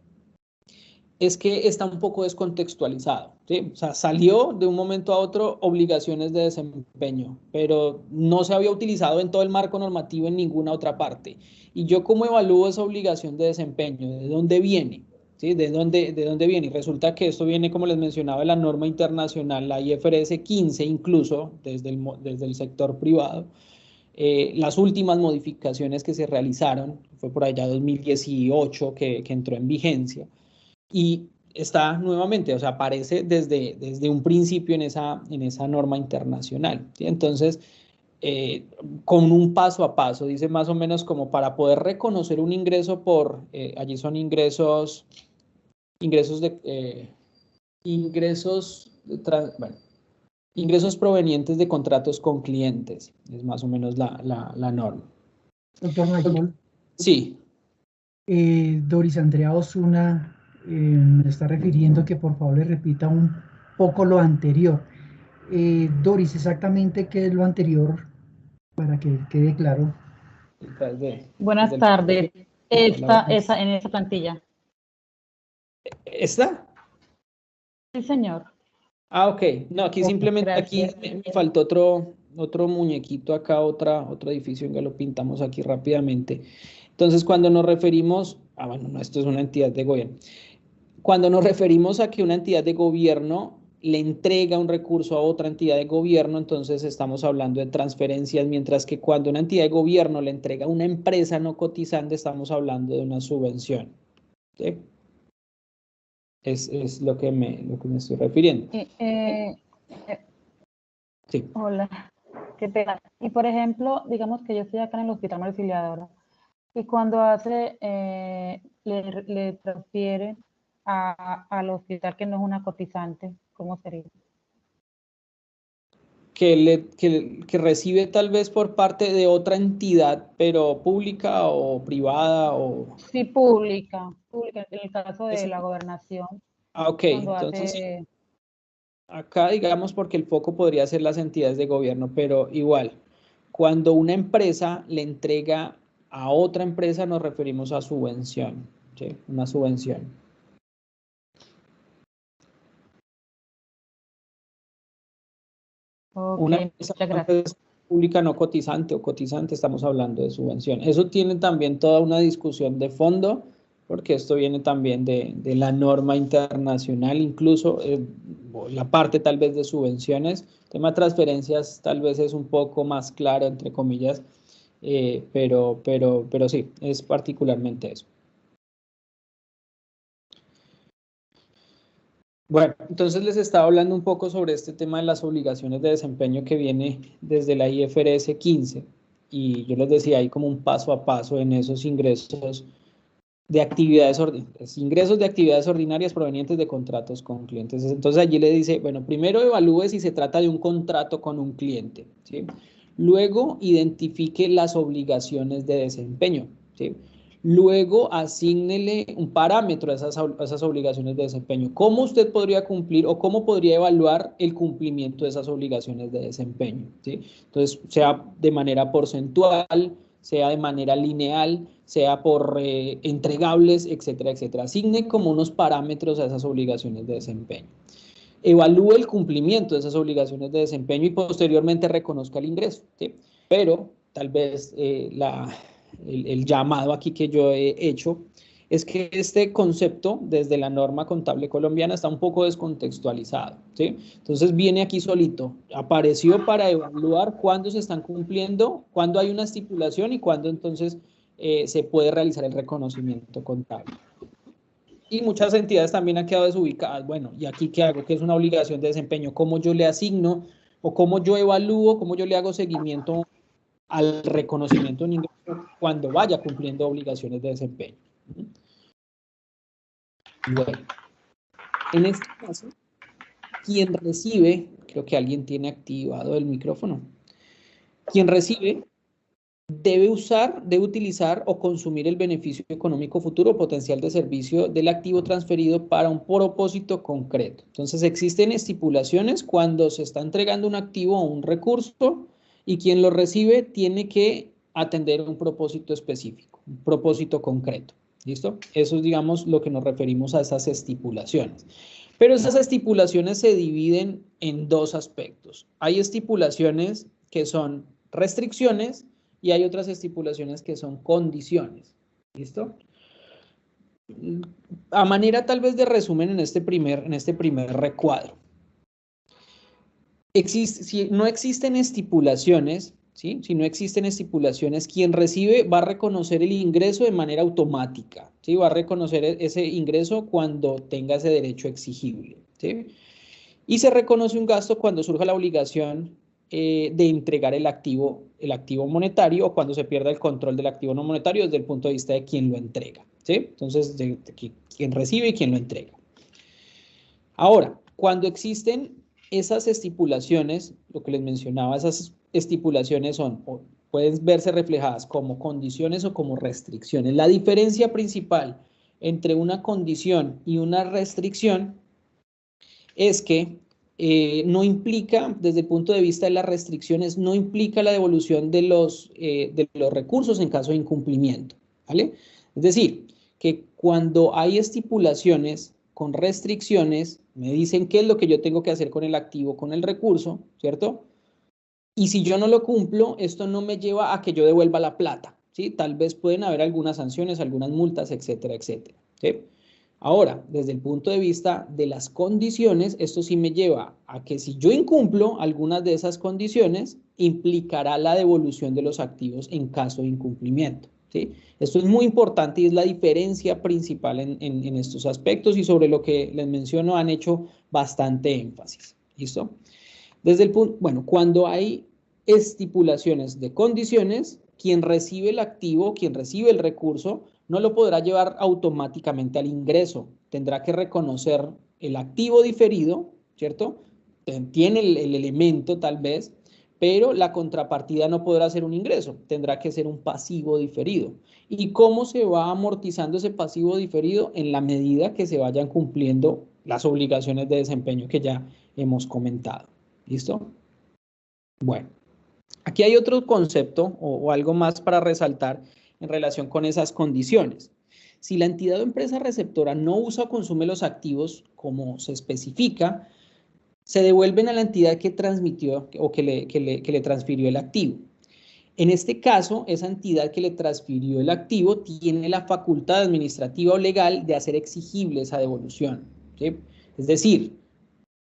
Speaker 1: es que está un poco descontextualizado, ¿sí? O sea, salió de un momento a otro obligaciones de desempeño, pero no se había utilizado en todo el marco normativo en ninguna otra parte. ¿Y yo cómo evalúo esa obligación de desempeño? ¿De dónde viene? ¿Sí? ¿De dónde viene? Y resulta que esto viene, como les mencionaba, de la norma internacional, la IFRS 15, incluso desde el sector privado. Las últimas modificaciones que se realizaron, fue por allá 2018 que entró en vigencia, y está nuevamente, o sea, aparece desde un principio en esa norma internacional, ¿sí? Entonces, con un paso a paso, dice más o menos como para poder reconocer un ingreso allí son ingresos provenientes de contratos con clientes, es más o menos la norma.
Speaker 2: Doctor Michael.
Speaker 1: Sí.
Speaker 2: Doris Andrea Osuna me está refiriendo que por favor le repita un poco lo anterior. Doris, exactamente qué es lo anterior para que quede claro.
Speaker 3: Buenas tardes. En esa plantilla.
Speaker 1: ¿Esta?
Speaker 3: Sí, señor.
Speaker 1: Ah, ok. No, aquí simplemente gracias. Aquí me faltó otro muñequito acá, otro edificio que lo pintamos aquí rápidamente. Entonces, cuando nos referimos, bueno, no, esto es una entidad de gobierno. Cuando nos referimos a que una entidad de gobierno le entrega un recurso a otra entidad de gobierno, entonces estamos hablando de transferencias, mientras que cuando una entidad de gobierno le entrega a una empresa no cotizante, estamos hablando de una subvención. ¿Sí? Es lo que me estoy refiriendo. Sí.
Speaker 3: Hola, qué pena. Y por ejemplo, digamos que yo estoy acá en el Hospital María Auxiliadora y cuando le transfiere al hospital que no es una cotizante, ¿cómo sería?
Speaker 1: Que recibe tal vez por parte de otra entidad, pero pública o privada o...
Speaker 3: Sí, pública, en el caso de
Speaker 1: Eso.
Speaker 3: la gobernación,
Speaker 1: Ok,
Speaker 3: cuando
Speaker 1: entonces sí.
Speaker 3: hace...
Speaker 1: Acá digamos porque el foco podría ser las entidades de gobierno, pero igual, cuando una empresa le entrega a otra empresa nos referimos a subvención, ¿sí? Una subvención.
Speaker 3: Ok,
Speaker 1: Una empresa
Speaker 3: muchas gracias.
Speaker 1: pública no cotizante o cotizante, estamos hablando de subvención. Eso tiene también toda una discusión de fondo, porque esto viene también de la norma internacional, incluso la parte tal vez de subvenciones. El tema de transferencias tal vez es un poco más claro, entre comillas, pero sí, es particularmente eso. Bueno, entonces les estaba hablando un poco sobre este tema de las obligaciones de desempeño que viene desde la IFRS 15 y yo les decía ahí como un paso a paso en esos ingresos de actividades ordinarias provenientes de contratos con clientes. Entonces allí le dice, bueno, primero evalúe si se trata de un contrato con un cliente, ¿sí? Luego identifique las obligaciones de desempeño, ¿sí? Luego asígnele un parámetro a esas obligaciones de desempeño. ¿Cómo usted podría cumplir o cómo podría evaluar el cumplimiento de esas obligaciones de desempeño? ¿Sí? Entonces, sea de manera porcentual, sea de manera lineal, sea por entregables, etcétera, etcétera. Asigne como unos parámetros a esas obligaciones de desempeño. Evalúe el cumplimiento de esas obligaciones de desempeño y posteriormente reconozca el ingreso, ¿sí? Pero tal vez el llamado aquí que yo he hecho es que este concepto desde la norma contable colombiana está un poco descontextualizado, ¿sí? Entonces viene aquí solito, apareció para evaluar cuándo se están cumpliendo, cuándo hay una estipulación y cuándo entonces se puede realizar el reconocimiento contable. Y muchas entidades también han quedado desubicadas. Bueno, ¿y aquí qué hago? ¿Qué es una obligación de desempeño? ¿Cómo yo le asigno o cómo yo evalúo, cómo yo le hago seguimiento al reconocimiento de un ingreso cuando vaya cumpliendo obligaciones de desempeño? Bueno, en este caso, quien recibe, creo que alguien tiene activado el micrófono, quien recibe debe utilizar o consumir el beneficio económico futuro o potencial de servicio del activo transferido para un propósito concreto. Entonces, existen estipulaciones cuando se está entregando un activo o un recurso y quien lo recibe tiene que atender un propósito específico, un propósito concreto. ¿Listo? Eso es, digamos, lo que nos referimos a esas estipulaciones. Pero esas estipulaciones se dividen en dos aspectos. Hay estipulaciones que son restricciones y hay otras estipulaciones que son condiciones. ¿Listo? A manera tal vez de resumen en este primer recuadro. Si no existen estipulaciones, ¿sí? Si no existen estipulaciones, quien recibe va a reconocer el ingreso de manera automática, ¿sí? Va a reconocer ese ingreso cuando tenga ese derecho exigible, ¿sí? Y se reconoce un gasto cuando surja la obligación de entregar el activo monetario o cuando se pierda el control del activo no monetario desde el punto de vista de quien lo entrega, ¿sí? Entonces, quien recibe y quien lo entrega. Ahora, cuando existen esas estipulaciones, lo que les mencionaba, esas estipulaciones pueden verse reflejadas como condiciones o como restricciones. La diferencia principal entre una condición y una restricción es que no implica, desde el punto de vista de las restricciones, no implica la devolución de los recursos en caso de incumplimiento, ¿vale? Es decir, que cuando hay estipulaciones con restricciones, me dicen qué es lo que yo tengo que hacer con el activo, con el recurso, ¿cierto? Y si yo no lo cumplo, esto no me lleva a que yo devuelva la plata, ¿sí? Tal vez pueden haber algunas sanciones, algunas multas, etcétera, etcétera, ¿sí? Ahora, desde el punto de vista de las condiciones, esto sí me lleva a que si yo incumplo algunas de esas condiciones, implicará la devolución de los activos en caso de incumplimiento, ¿sí? Esto es muy importante y es la diferencia principal en estos aspectos y sobre lo que les menciono han hecho bastante énfasis, ¿listo? Desde el punto, bueno, cuando hay estipulaciones de condiciones, quien recibe el activo, quien recibe el recurso, no lo podrá llevar automáticamente al ingreso. Tendrá que reconocer el activo diferido, ¿cierto? Tiene el elemento tal vez, pero la contrapartida no podrá ser un ingreso, tendrá que ser un pasivo diferido. ¿Y cómo se va amortizando ese pasivo diferido? En la medida que se vayan cumpliendo las obligaciones de desempeño que ya hemos comentado. ¿Listo? Bueno, aquí hay otro concepto o algo más para resaltar en relación con esas condiciones. Si la entidad o empresa receptora no usa o consume los activos como se especifica, se devuelven a la entidad que transmitió o que le transfirió el activo. En este caso, esa entidad que le transfirió el activo tiene la facultad administrativa o legal de hacer exigible esa devolución, ¿sí? Es decir,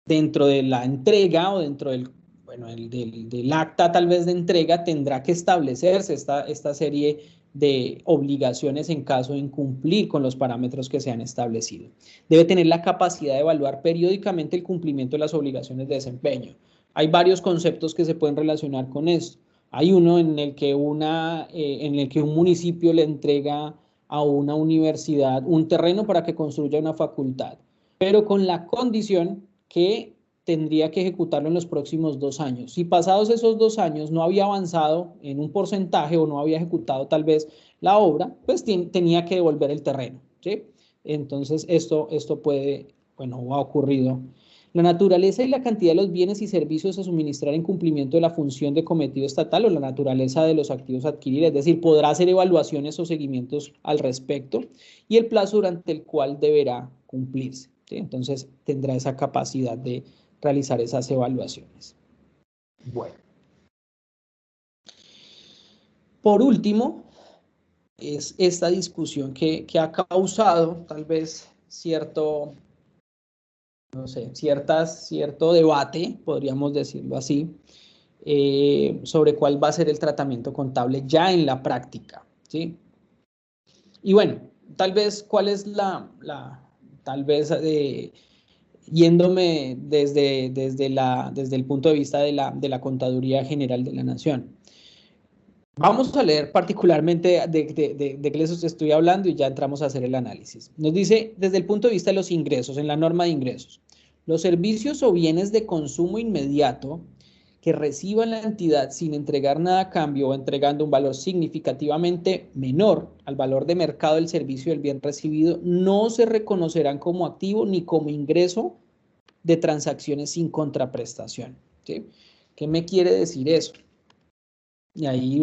Speaker 1: dentro de la entrega o dentro del, bueno, del acta tal vez de entrega tendrá que establecerse esta serie de obligaciones en caso de incumplir con los parámetros que se han establecido. Debe tener la capacidad de evaluar periódicamente el cumplimiento de las obligaciones de desempeño. Hay varios conceptos que se pueden relacionar con esto. Hay uno en el que un municipio le entrega a una universidad un terreno para que construya una facultad, pero con la condición que tendría que ejecutarlo en los próximos 2 años. Si pasados esos 2 años no había avanzado en un porcentaje o no había ejecutado tal vez la obra, pues tenía que devolver el terreno, ¿sí? Entonces esto puede, bueno, ha ocurrido. La naturaleza y la cantidad de los bienes y servicios a suministrar en cumplimiento de la función de cometido estatal o la naturaleza de los activos a adquirir, es decir, podrá hacer evaluaciones o seguimientos al respecto y el plazo durante el cual deberá cumplirse, ¿sí? Entonces tendrá esa capacidad de realizar esas evaluaciones. Bueno. Por último, es esta discusión que ha causado tal vez cierto, no sé, cierto debate, podríamos decirlo así, sobre cuál va a ser el tratamiento contable ya en la práctica, ¿sí? Y bueno, tal vez cuál es tal vez yéndome desde el punto de vista de la Contaduría General de la Nación. Vamos a leer particularmente de qué les estoy hablando y ya entramos a hacer el análisis. Nos dice, desde el punto de vista de los ingresos, en la norma de ingresos, los servicios o bienes de consumo inmediato que reciba la entidad sin entregar nada a cambio o entregando un valor significativamente menor al valor de mercado del servicio del bien recibido, no se reconocerán como activo ni como ingreso de transacciones sin contraprestación, ¿sí? ¿Qué me quiere decir eso? Y ahí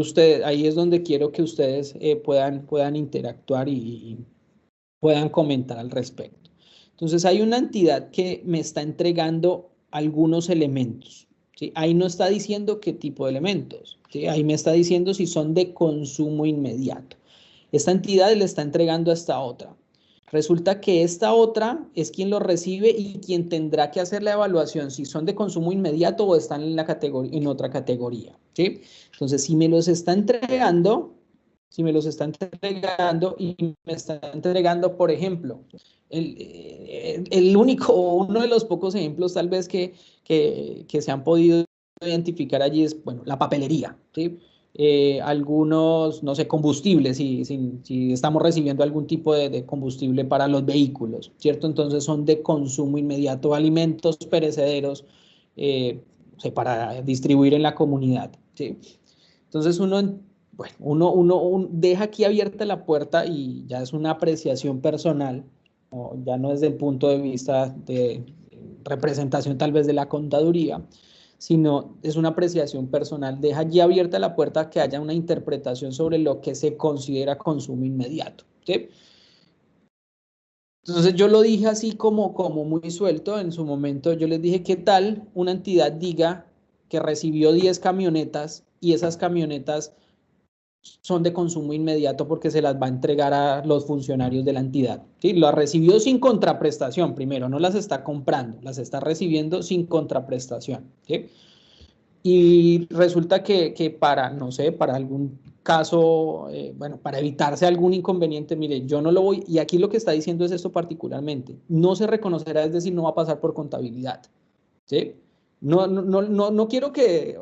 Speaker 1: es donde quiero que ustedes puedan interactuar y puedan comentar al respecto. Entonces hay una entidad que me está entregando algunos elementos, ¿sí? Ahí no está diciendo qué tipo de elementos, ¿sí? Ahí me está diciendo si son de consumo inmediato. Esta entidad le está entregando a esta otra. Resulta que esta otra es quien lo recibe y quien tendrá que hacer la evaluación si son de consumo inmediato o están en otra categoría, ¿sí? Entonces, si me los está entregando y me está entregando, por ejemplo, uno de los pocos ejemplos tal vez que se han podido identificar allí es, bueno, la papelería, ¿sí? Algunos, no sé, combustibles, si estamos recibiendo algún tipo de combustible para los vehículos, ¿cierto? Entonces son de consumo inmediato, alimentos perecederos, o sea, para distribuir en la comunidad, ¿sí? Entonces uno deja aquí abierta la puerta y ya es una apreciación personal, ¿no? Ya no es del punto de vista de representación tal vez de la contaduría, sino es una apreciación personal, deja ya abierta la puerta a que haya una interpretación sobre lo que se considera consumo inmediato, ¿sí? Entonces yo lo dije así como muy suelto en su momento, yo les dije, ¿qué tal una entidad diga que recibió 10 camionetas y esas camionetas son de consumo inmediato porque se las va a entregar a los funcionarios de la entidad, ¿sí? Las recibió sin contraprestación, primero, no las está comprando, las está recibiendo sin contraprestación, ¿sí? Y resulta que para, no sé, para algún caso, bueno, para evitarse algún inconveniente, mire, yo no lo voy, y aquí lo que está diciendo es esto particularmente, no se reconocerá, es decir, no va a pasar por contabilidad, ¿sí? No quiero que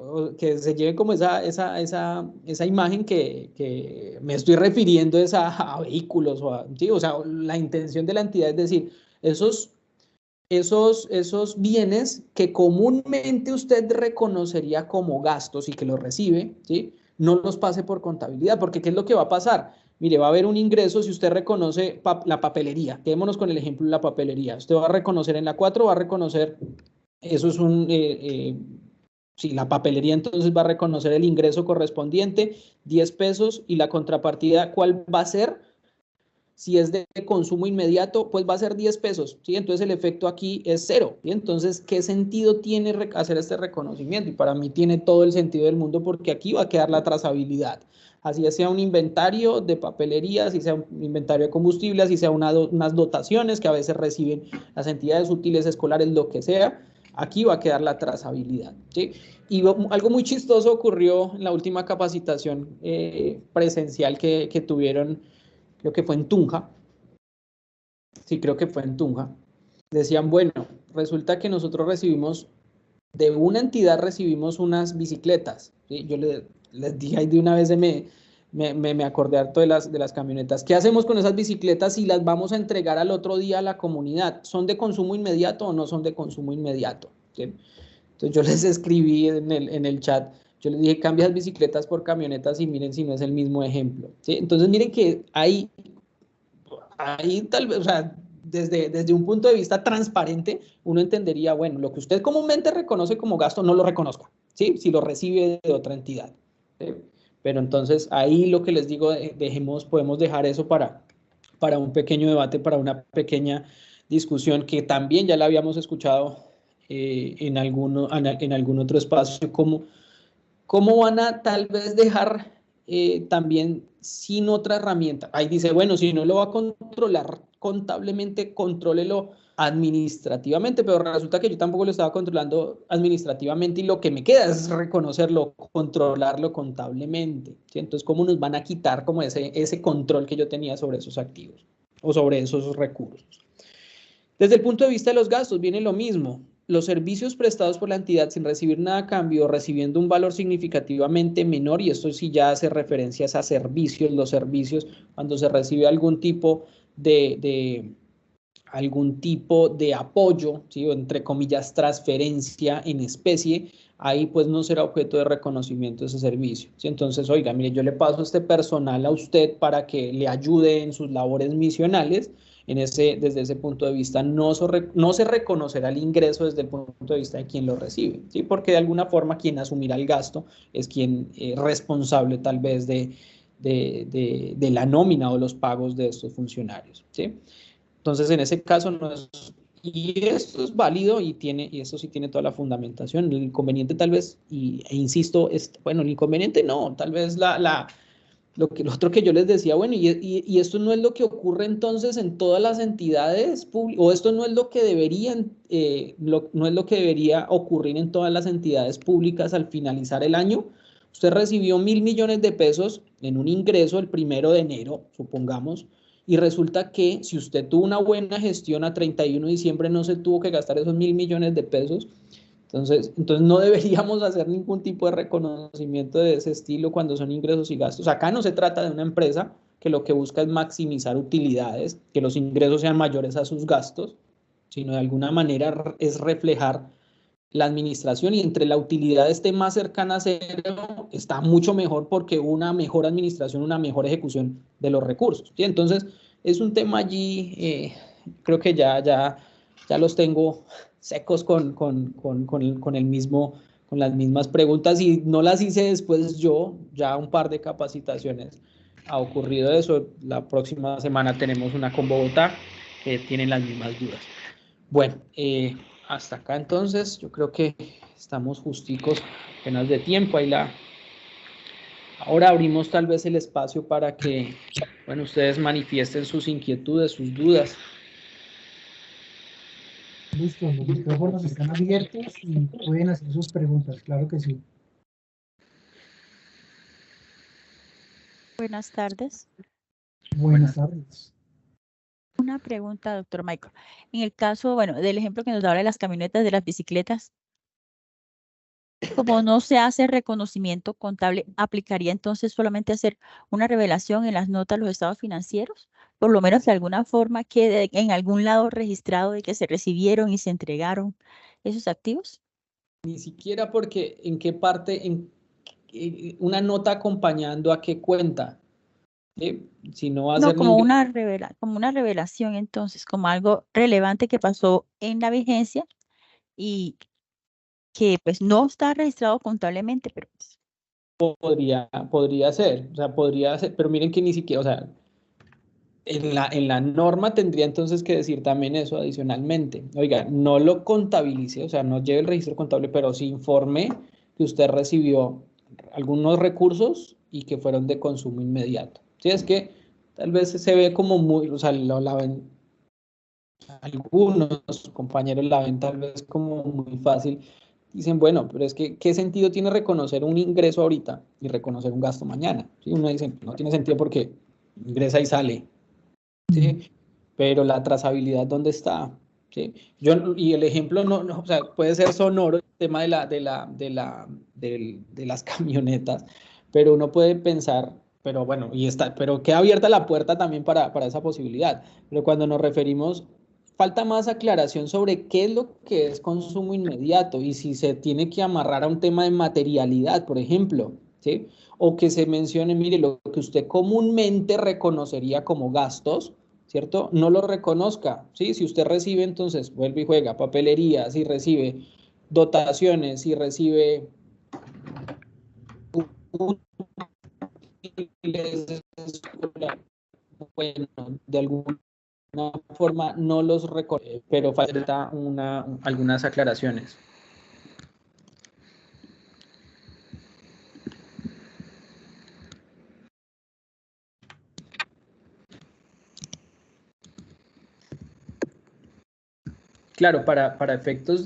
Speaker 1: se lleve como esa imagen que me estoy refiriendo es a vehículos, ¿sí? O sea, la intención de la entidad es decir, esos bienes que comúnmente usted reconocería como gastos y que los recibe, ¿sí? No los pase por contabilidad, porque ¿qué es lo que va a pasar? Mire, va a haber un ingreso si usted reconoce la papelería. Quedémonos con el ejemplo de la papelería. Usted va a reconocer en la 4, va a reconocer, eso es sí, la papelería entonces va a reconocer el ingreso correspondiente, 10 pesos, y la contrapartida, ¿cuál va a ser? Si es de consumo inmediato, pues va a ser 10 pesos, ¿sí? Entonces el efecto aquí es cero, ¿sí? Entonces, ¿qué sentido tiene hacer este reconocimiento? Y para mí tiene todo el sentido del mundo porque aquí va a quedar la trazabilidad. Así sea un inventario de papelería, así sea un inventario de combustible, así sea unas dotaciones que a veces reciben las entidades útiles escolares, lo que sea, aquí va a quedar la trazabilidad, ¿sí? Y algo muy chistoso ocurrió en la última capacitación presencial que tuvieron, creo que fue en Tunja, sí, creo que fue en Tunja, decían, bueno, resulta que nosotros recibimos, de una entidad recibimos unas bicicletas, ¿sí? Yo les dije ahí de una vez, me acordé harto de las camionetas. ¿Qué hacemos con esas bicicletas si las vamos a entregar al otro día a la comunidad? ¿Son de consumo inmediato o no son de consumo inmediato? ¿Sí? Entonces yo les escribí en el chat, yo les dije, cambia las bicicletas por camionetas y miren si no es el mismo ejemplo, ¿sí? Entonces miren que ahí tal vez, o sea, desde un punto de vista transparente, uno entendería, bueno, lo que usted comúnmente reconoce como gasto, no lo reconozca, ¿sí? Si lo recibe de otra entidad, ¿sí? Pero entonces ahí lo que les digo, podemos dejar eso para un pequeño debate, para una pequeña discusión que también ya la habíamos escuchado en algún otro espacio, ¿cómo van a tal vez dejar también sin otra herramienta? Ahí dice, bueno, si no lo va a controlar contablemente, contrólelo administrativamente, pero resulta que yo tampoco lo estaba controlando administrativamente y lo que me queda es reconocerlo, controlarlo contablemente, ¿sí? Entonces, ¿cómo nos van a quitar como ese control que yo tenía sobre esos activos o sobre esos recursos? Desde el punto de vista de los gastos, viene lo mismo. Los servicios prestados por la entidad sin recibir nada a cambio o recibiendo un valor significativamente menor, y esto sí ya hace referencias a servicios, los servicios, cuando se recibe algún tipo de apoyo, ¿sí? O entre comillas, transferencia en especie, ahí pues no será objeto de reconocimiento ese servicio, ¿sí? Entonces, oiga, mire, yo le paso este personal a usted para que le ayude en sus labores misionales. Desde ese punto de vista, no se reconocerá el ingreso desde el punto de vista de quien lo recibe, ¿sí? Porque de alguna forma quien asumirá el gasto es quien es responsable tal vez de la nómina o los pagos de estos funcionarios, ¿sí? Entonces, en ese caso no es, y esto es válido y eso sí tiene toda la fundamentación. El inconveniente tal vez, e insisto, bueno, el inconveniente no, tal vez lo otro que yo les decía, bueno, y esto no es lo que ocurre entonces en todas las entidades públicas, o esto no es lo que no es lo que debería ocurrir en todas las entidades públicas al finalizar el año. Usted recibió 1.000 millones de pesos en un ingreso el 1 de enero, supongamos, y resulta que si usted tuvo una buena gestión a 31 de diciembre no se tuvo que gastar esos 1.000 millones de pesos. Entonces no deberíamos hacer ningún tipo de reconocimiento de ese estilo cuando son ingresos y gastos. Acá no se trata de una empresa que lo que busca es maximizar utilidades, que los ingresos sean mayores a sus gastos, sino de alguna manera es reflejar la administración, y entre la utilidad esté más cercana a cero, está mucho mejor porque una mejor administración, una mejor ejecución de los recursos, ¿sí? Entonces, es un tema allí, creo que ya los tengo secos con las mismas preguntas, y no las hice después yo, ya un par de capacitaciones ha ocurrido eso. La próxima semana tenemos una con Bogotá que tienen las mismas dudas. Bueno, hasta acá entonces, yo creo que estamos justicos, apenas de tiempo. Ahora abrimos tal vez el espacio para que, bueno, ustedes manifiesten sus inquietudes, sus dudas.
Speaker 2: Listo, los micrófonos están abiertos y pueden hacer sus preguntas, claro que sí.
Speaker 4: Buenas tardes.
Speaker 2: Buenas tardes.
Speaker 4: Una pregunta, doctor Michael. En el caso, bueno, del ejemplo que nos daba de las camionetas, de las bicicletas, Como no se hace reconocimiento contable, ¿aplicaría entonces solamente hacer una revelación en las notas de los estados financieros? Por lo menos de alguna forma quede en algún lado registrado de que se recibieron y se entregaron esos activos.
Speaker 1: Ni siquiera porque en qué parte, una nota acompañando a qué cuenta. Si no va a
Speaker 4: No,
Speaker 1: ser ni
Speaker 4: como una revelación entonces, como algo relevante que pasó en la vigencia y que pues no está registrado contablemente, pero pues,
Speaker 1: podría ser, o sea, podría ser, pero miren que ni siquiera, o sea, en la norma tendría entonces que decir también eso adicionalmente. Oiga, no lo contabilice, o sea, no lleve el registro contable, pero sí informe que usted recibió algunos recursos y que fueron de consumo inmediato. Sí, es que tal vez se ve como muy, o sea, la ven, algunos compañeros la ven tal vez como muy fácil. Dicen, bueno, pero es que, ¿qué sentido tiene reconocer un ingreso ahorita y reconocer un gasto mañana? ¿Sí? Uno dice, no tiene sentido porque ingresa y sale. ¿Sí? Pero la trazabilidad, ¿dónde está? ¿Sí? Y el ejemplo o sea, puede ser sonoro el tema de las camionetas, pero uno puede pensar, pero bueno, pero queda abierta la puerta también para esa posibilidad. Pero cuando nos referimos, falta más aclaración sobre qué es lo que es consumo inmediato y si se tiene que amarrar a un tema de materialidad, por ejemplo, ¿sí? O que se mencione, mire, lo que usted comúnmente reconocería como gastos, ¿cierto? No lo reconozca, ¿sí? Si usted recibe, entonces, vuelve y juega, papelería, si recibe dotaciones, si recibe útiles escolares, bueno, de alguna forma no los reconoce, pero falta algunas aclaraciones. Claro, para efectos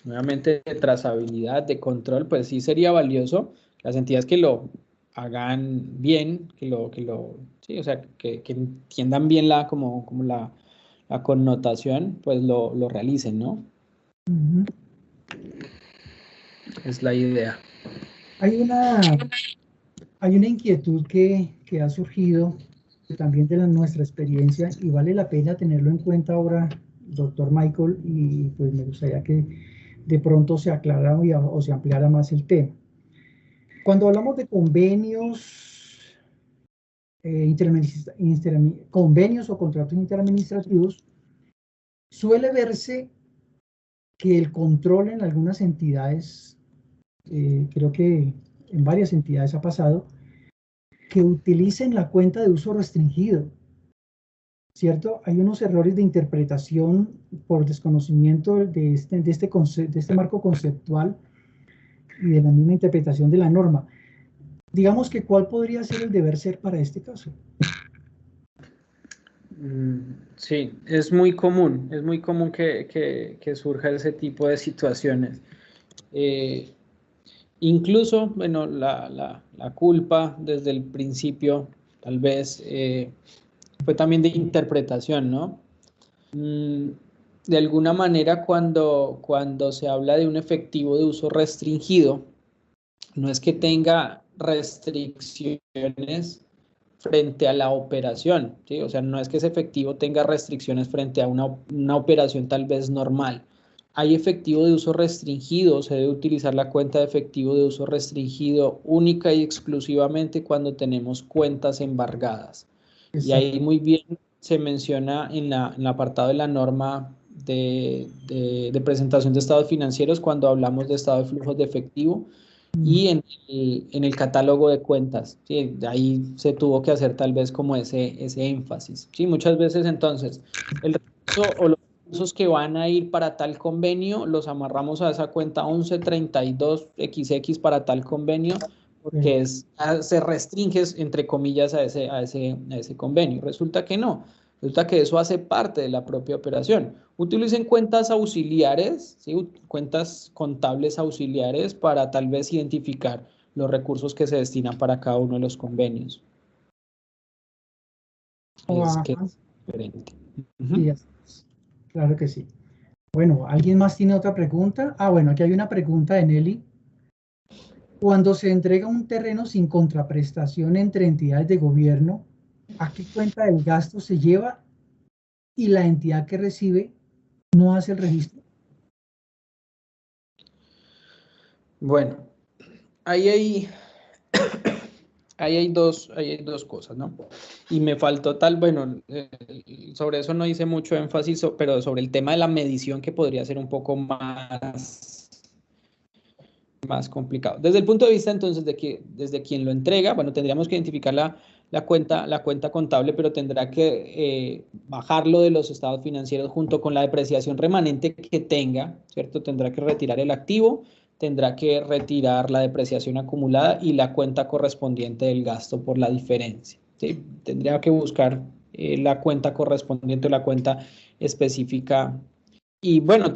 Speaker 1: nuevamente, de trazabilidad, de control, pues sí sería valioso las entidades que lo hagan bien, sí, o sea, que entiendan bien como la connotación, pues lo realicen, ¿no?
Speaker 2: Ujú.
Speaker 1: Es la idea.
Speaker 2: Hay una inquietud que ha surgido también de nuestra experiencia y vale la pena tenerlo en cuenta ahora, doctor Michael, y pues me gustaría que de pronto se aclarara o se ampliara más el tema. Cuando hablamos de convenios, convenios o contratos interadministrativos, suele verse que el control en algunas entidades, creo que en varias entidades ha pasado, que utilicen la cuenta de uso restringido, ¿cierto? Hay unos errores de interpretación por desconocimiento de este marco conceptual y de la misma interpretación de la norma. Digamos que, ¿cuál podría ser el deber ser para este caso?
Speaker 1: Sí, es muy común que surja ese tipo de situaciones. Incluso, bueno, la culpa desde el principio tal vez fue también de interpretación, ¿no? De alguna manera, cuando se habla de un efectivo de uso restringido, no es que tenga restricciones frente a la operación, ¿sí? O sea, no es que ese efectivo tenga restricciones frente a una operación tal vez normal. Hay efectivo de uso restringido, se debe utilizar la cuenta de efectivo de uso restringido única y exclusivamente cuando tenemos cuentas embargadas. Y
Speaker 2: Exacto.
Speaker 1: ahí muy bien se menciona en el apartado de la norma de presentación de estados financieros cuando hablamos de estado de flujos de efectivo y en el catálogo de cuentas, ¿sí? Ahí se tuvo que hacer tal vez como ese énfasis, ¿sí? Muchas veces entonces el recurso o los recursos que van a ir para tal convenio los amarramos a esa cuenta 1132XX para tal convenio porque se restringe entre comillas a ese convenio. Resulta que no. Resulta que eso hace parte de la propia operación. Utilicen cuentas auxiliares, ¿sí? Cuentas contables auxiliares para tal vez identificar los recursos que se destinan para cada uno de los convenios. Es que es diferente.
Speaker 2: Sí, claro que sí. Bueno, ¿alguien más tiene otra pregunta? Ah, bueno, aquí hay una pregunta de Nelly. Cuando se entrega un terreno sin contraprestación entre entidades de gobierno, ¿a qué cuenta del gasto se lleva y la entidad que recibe no hace el registro?
Speaker 1: Bueno, ahí hay dos cosas, ¿no? Y me faltó bueno, sobre eso no hice mucho énfasis, pero sobre el tema de la medición que podría ser un poco más complicado. Desde el punto de vista entonces de que desde quien lo entrega, bueno, tendríamos que identificar la cuenta contable, pero tendrá que bajarlo de los estados financieros junto con la depreciación remanente que tenga, ¿cierto? Tendrá que retirar el activo, tendrá que retirar la depreciación acumulada y la cuenta correspondiente del gasto por la diferencia, ¿sí? Tendría que buscar la cuenta correspondiente o la cuenta específica. Y bueno,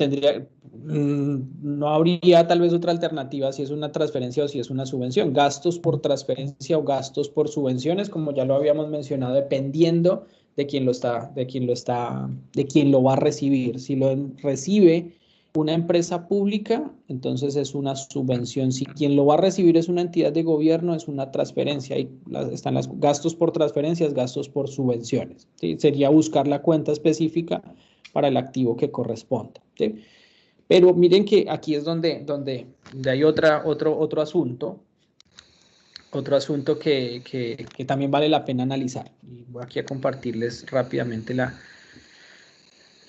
Speaker 1: no habría tal vez otra alternativa si es una transferencia o si es una subvención. Gastos por transferencia o gastos por subvenciones, como ya lo habíamos mencionado, dependiendo de quién lo va a recibir. Si lo recibe una empresa pública, entonces es una subvención. Si quien lo va a recibir es una entidad de gobierno, es una transferencia. Ahí están los gastos por transferencias, gastos por subvenciones, ¿sí? Sería buscar la cuenta específica para el activo que corresponda, ¿sí? Pero miren que aquí es donde hay otro asunto que también vale la pena analizar. Y voy aquí a compartirles rápidamente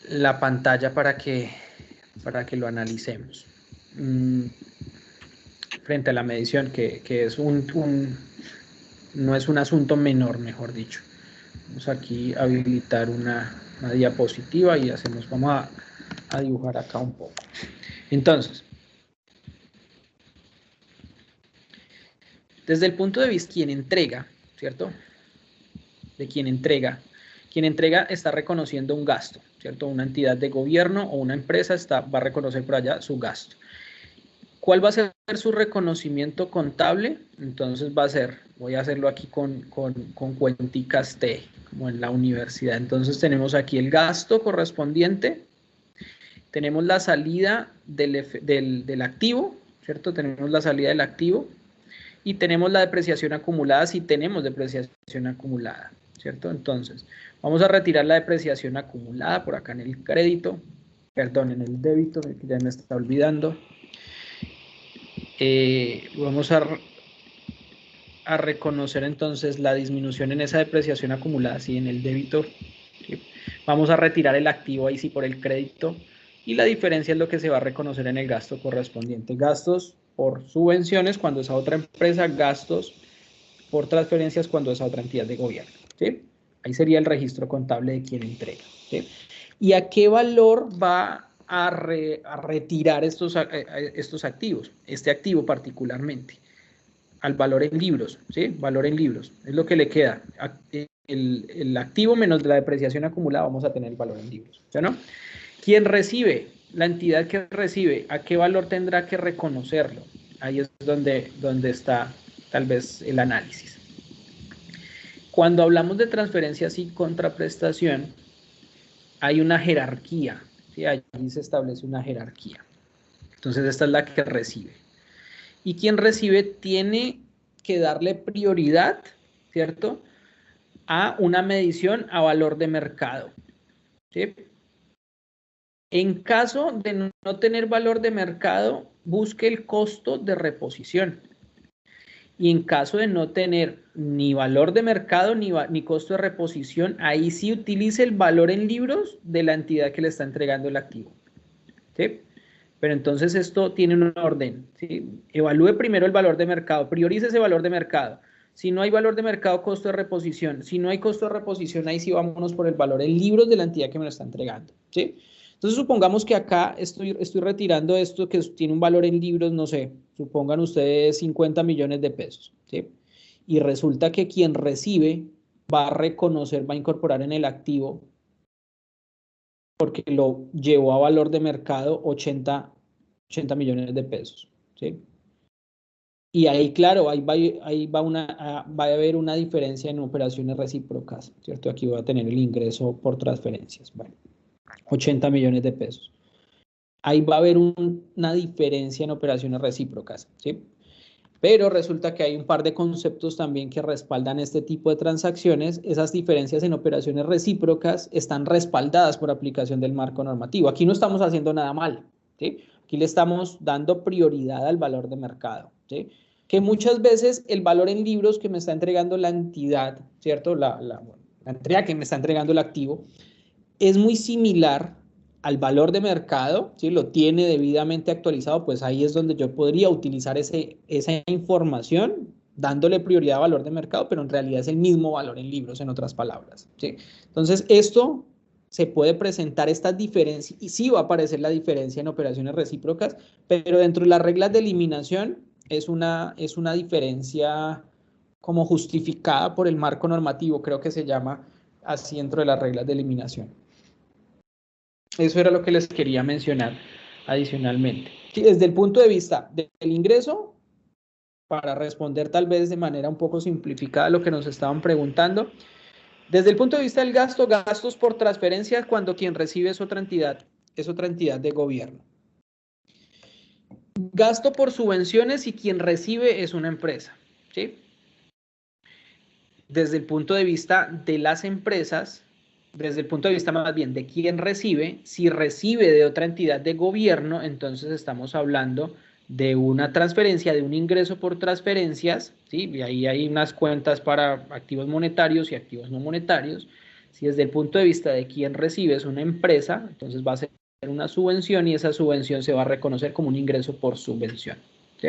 Speaker 1: la pantalla para que lo analicemos. Frente a la medición, que es no es un asunto menor, mejor dicho. Vamos aquí a habilitar una diapositiva y vamos a dibujar acá un poco. Entonces, desde el punto de vista de quien entrega, ¿cierto? De quien entrega está reconociendo un gasto, ¿cierto? Una entidad de gobierno o una empresa va a reconocer por allá su gasto. ¿Cuál va a ser su reconocimiento contable? Entonces va a ser, voy a hacerlo aquí con cuenticas T, como en la universidad. Entonces tenemos aquí el gasto correspondiente, tenemos la salida del activo, ¿cierto? Tenemos la salida del activo y tenemos la depreciación acumulada si tenemos depreciación acumulada, ¿cierto? Entonces, vamos a retirar la depreciación acumulada por acá en el crédito, perdón, en el débito, que ya me está olvidando. Vamos a reconocer entonces la disminución en esa depreciación acumulada, sí, en el débito. ¿Sí? Vamos a retirar el activo ahí sí por el crédito y la diferencia es lo que se va a reconocer en el gasto correspondiente. Gastos por subvenciones cuando es a otra empresa, gastos por transferencias cuando es a otra entidad de gobierno. ¿Sí? Ahí sería el registro contable de quien entrega. ¿Sí? ¿Y a qué valor va a retirar estos activos? Este activo particularmente. Al valor en libros, ¿sí? Valor en libros. Es lo que le queda. El activo menos la depreciación acumulada vamos a tener el valor en libros. ¿Sí, no? ¿Quién recibe? La entidad que recibe. ¿A qué valor tendrá que reconocerlo? Ahí es donde está tal vez el análisis. Cuando hablamos de transferencias y contraprestación, hay una jerarquía. ¿Sí? Allí se establece una jerarquía. Entonces esta es la que recibe. Y quien recibe tiene que darle prioridad, ¿cierto?, a una medición a valor de mercado. ¿Sí? En caso de no tener valor de mercado, busque el costo de reposición. Y en caso de no tener ni valor de mercado ni costo de reposición, ahí sí utilice el valor en libros de la entidad que le está entregando el activo. ¿Sí? Pero entonces esto tiene un orden, ¿sí? Evalúe primero el valor de mercado, priorice ese valor de mercado. Si no hay valor de mercado, costo de reposición. Si no hay costo de reposición, ahí sí vámonos por el valor en libros de la entidad que me lo está entregando, ¿sí? Entonces supongamos que acá estoy retirando esto que tiene un valor en libros, no sé, supongan ustedes 50 millones de pesos, ¿sí? Y resulta que quien recibe va a reconocer, va a incorporar en el activo porque lo llevó a valor de mercado 80 millones de pesos, ¿sí? Y ahí, claro, va a haber una diferencia en operaciones recíprocas, ¿cierto? Aquí voy a tener el ingreso por transferencias, bueno, 80 millones de pesos. Ahí va a haber una diferencia en operaciones recíprocas, ¿sí? Pero resulta que hay un par de conceptos también que respaldan este tipo de transacciones. Esas diferencias en operaciones recíprocas están respaldadas por aplicación del marco normativo. Aquí no estamos haciendo nada mal, ¿sí? Aquí le estamos dando prioridad al valor de mercado, ¿sí? Que muchas veces el valor en libros que me está entregando la entidad, ¿cierto? La entrega que me está entregando el activo, es muy similar al valor de mercado, ¿sí? Lo tiene debidamente actualizado, pues ahí es donde yo podría utilizar esa información dándole prioridad a valor de mercado, pero en realidad es el mismo valor en libros, en otras palabras, ¿sí? Entonces, esto se puede presentar estas diferencias, y sí va a aparecer la diferencia en operaciones recíprocas, pero dentro de las reglas de eliminación es una diferencia como justificada por el marco normativo, creo que se llama así dentro de las reglas de eliminación. Eso era lo que les quería mencionar adicionalmente. Desde el punto de vista del ingreso, para responder tal vez de manera un poco simplificada lo que nos estaban preguntando, desde el punto de vista del gasto, gastos por transferencias cuando quien recibe es otra entidad de gobierno. Gasto por subvenciones y quien recibe es una empresa, ¿sí? Desde el punto de vista de las empresas, desde el punto de vista más bien de quién recibe, si recibe de otra entidad de gobierno, entonces estamos hablando de una transferencia, de un ingreso por transferencias, ¿sí? Y ahí hay unas cuentas para activos monetarios y activos no monetarios. Si desde el punto de vista de quién recibe es una empresa, entonces va a ser una subvención y esa subvención se va a reconocer como un ingreso por subvención, ¿sí?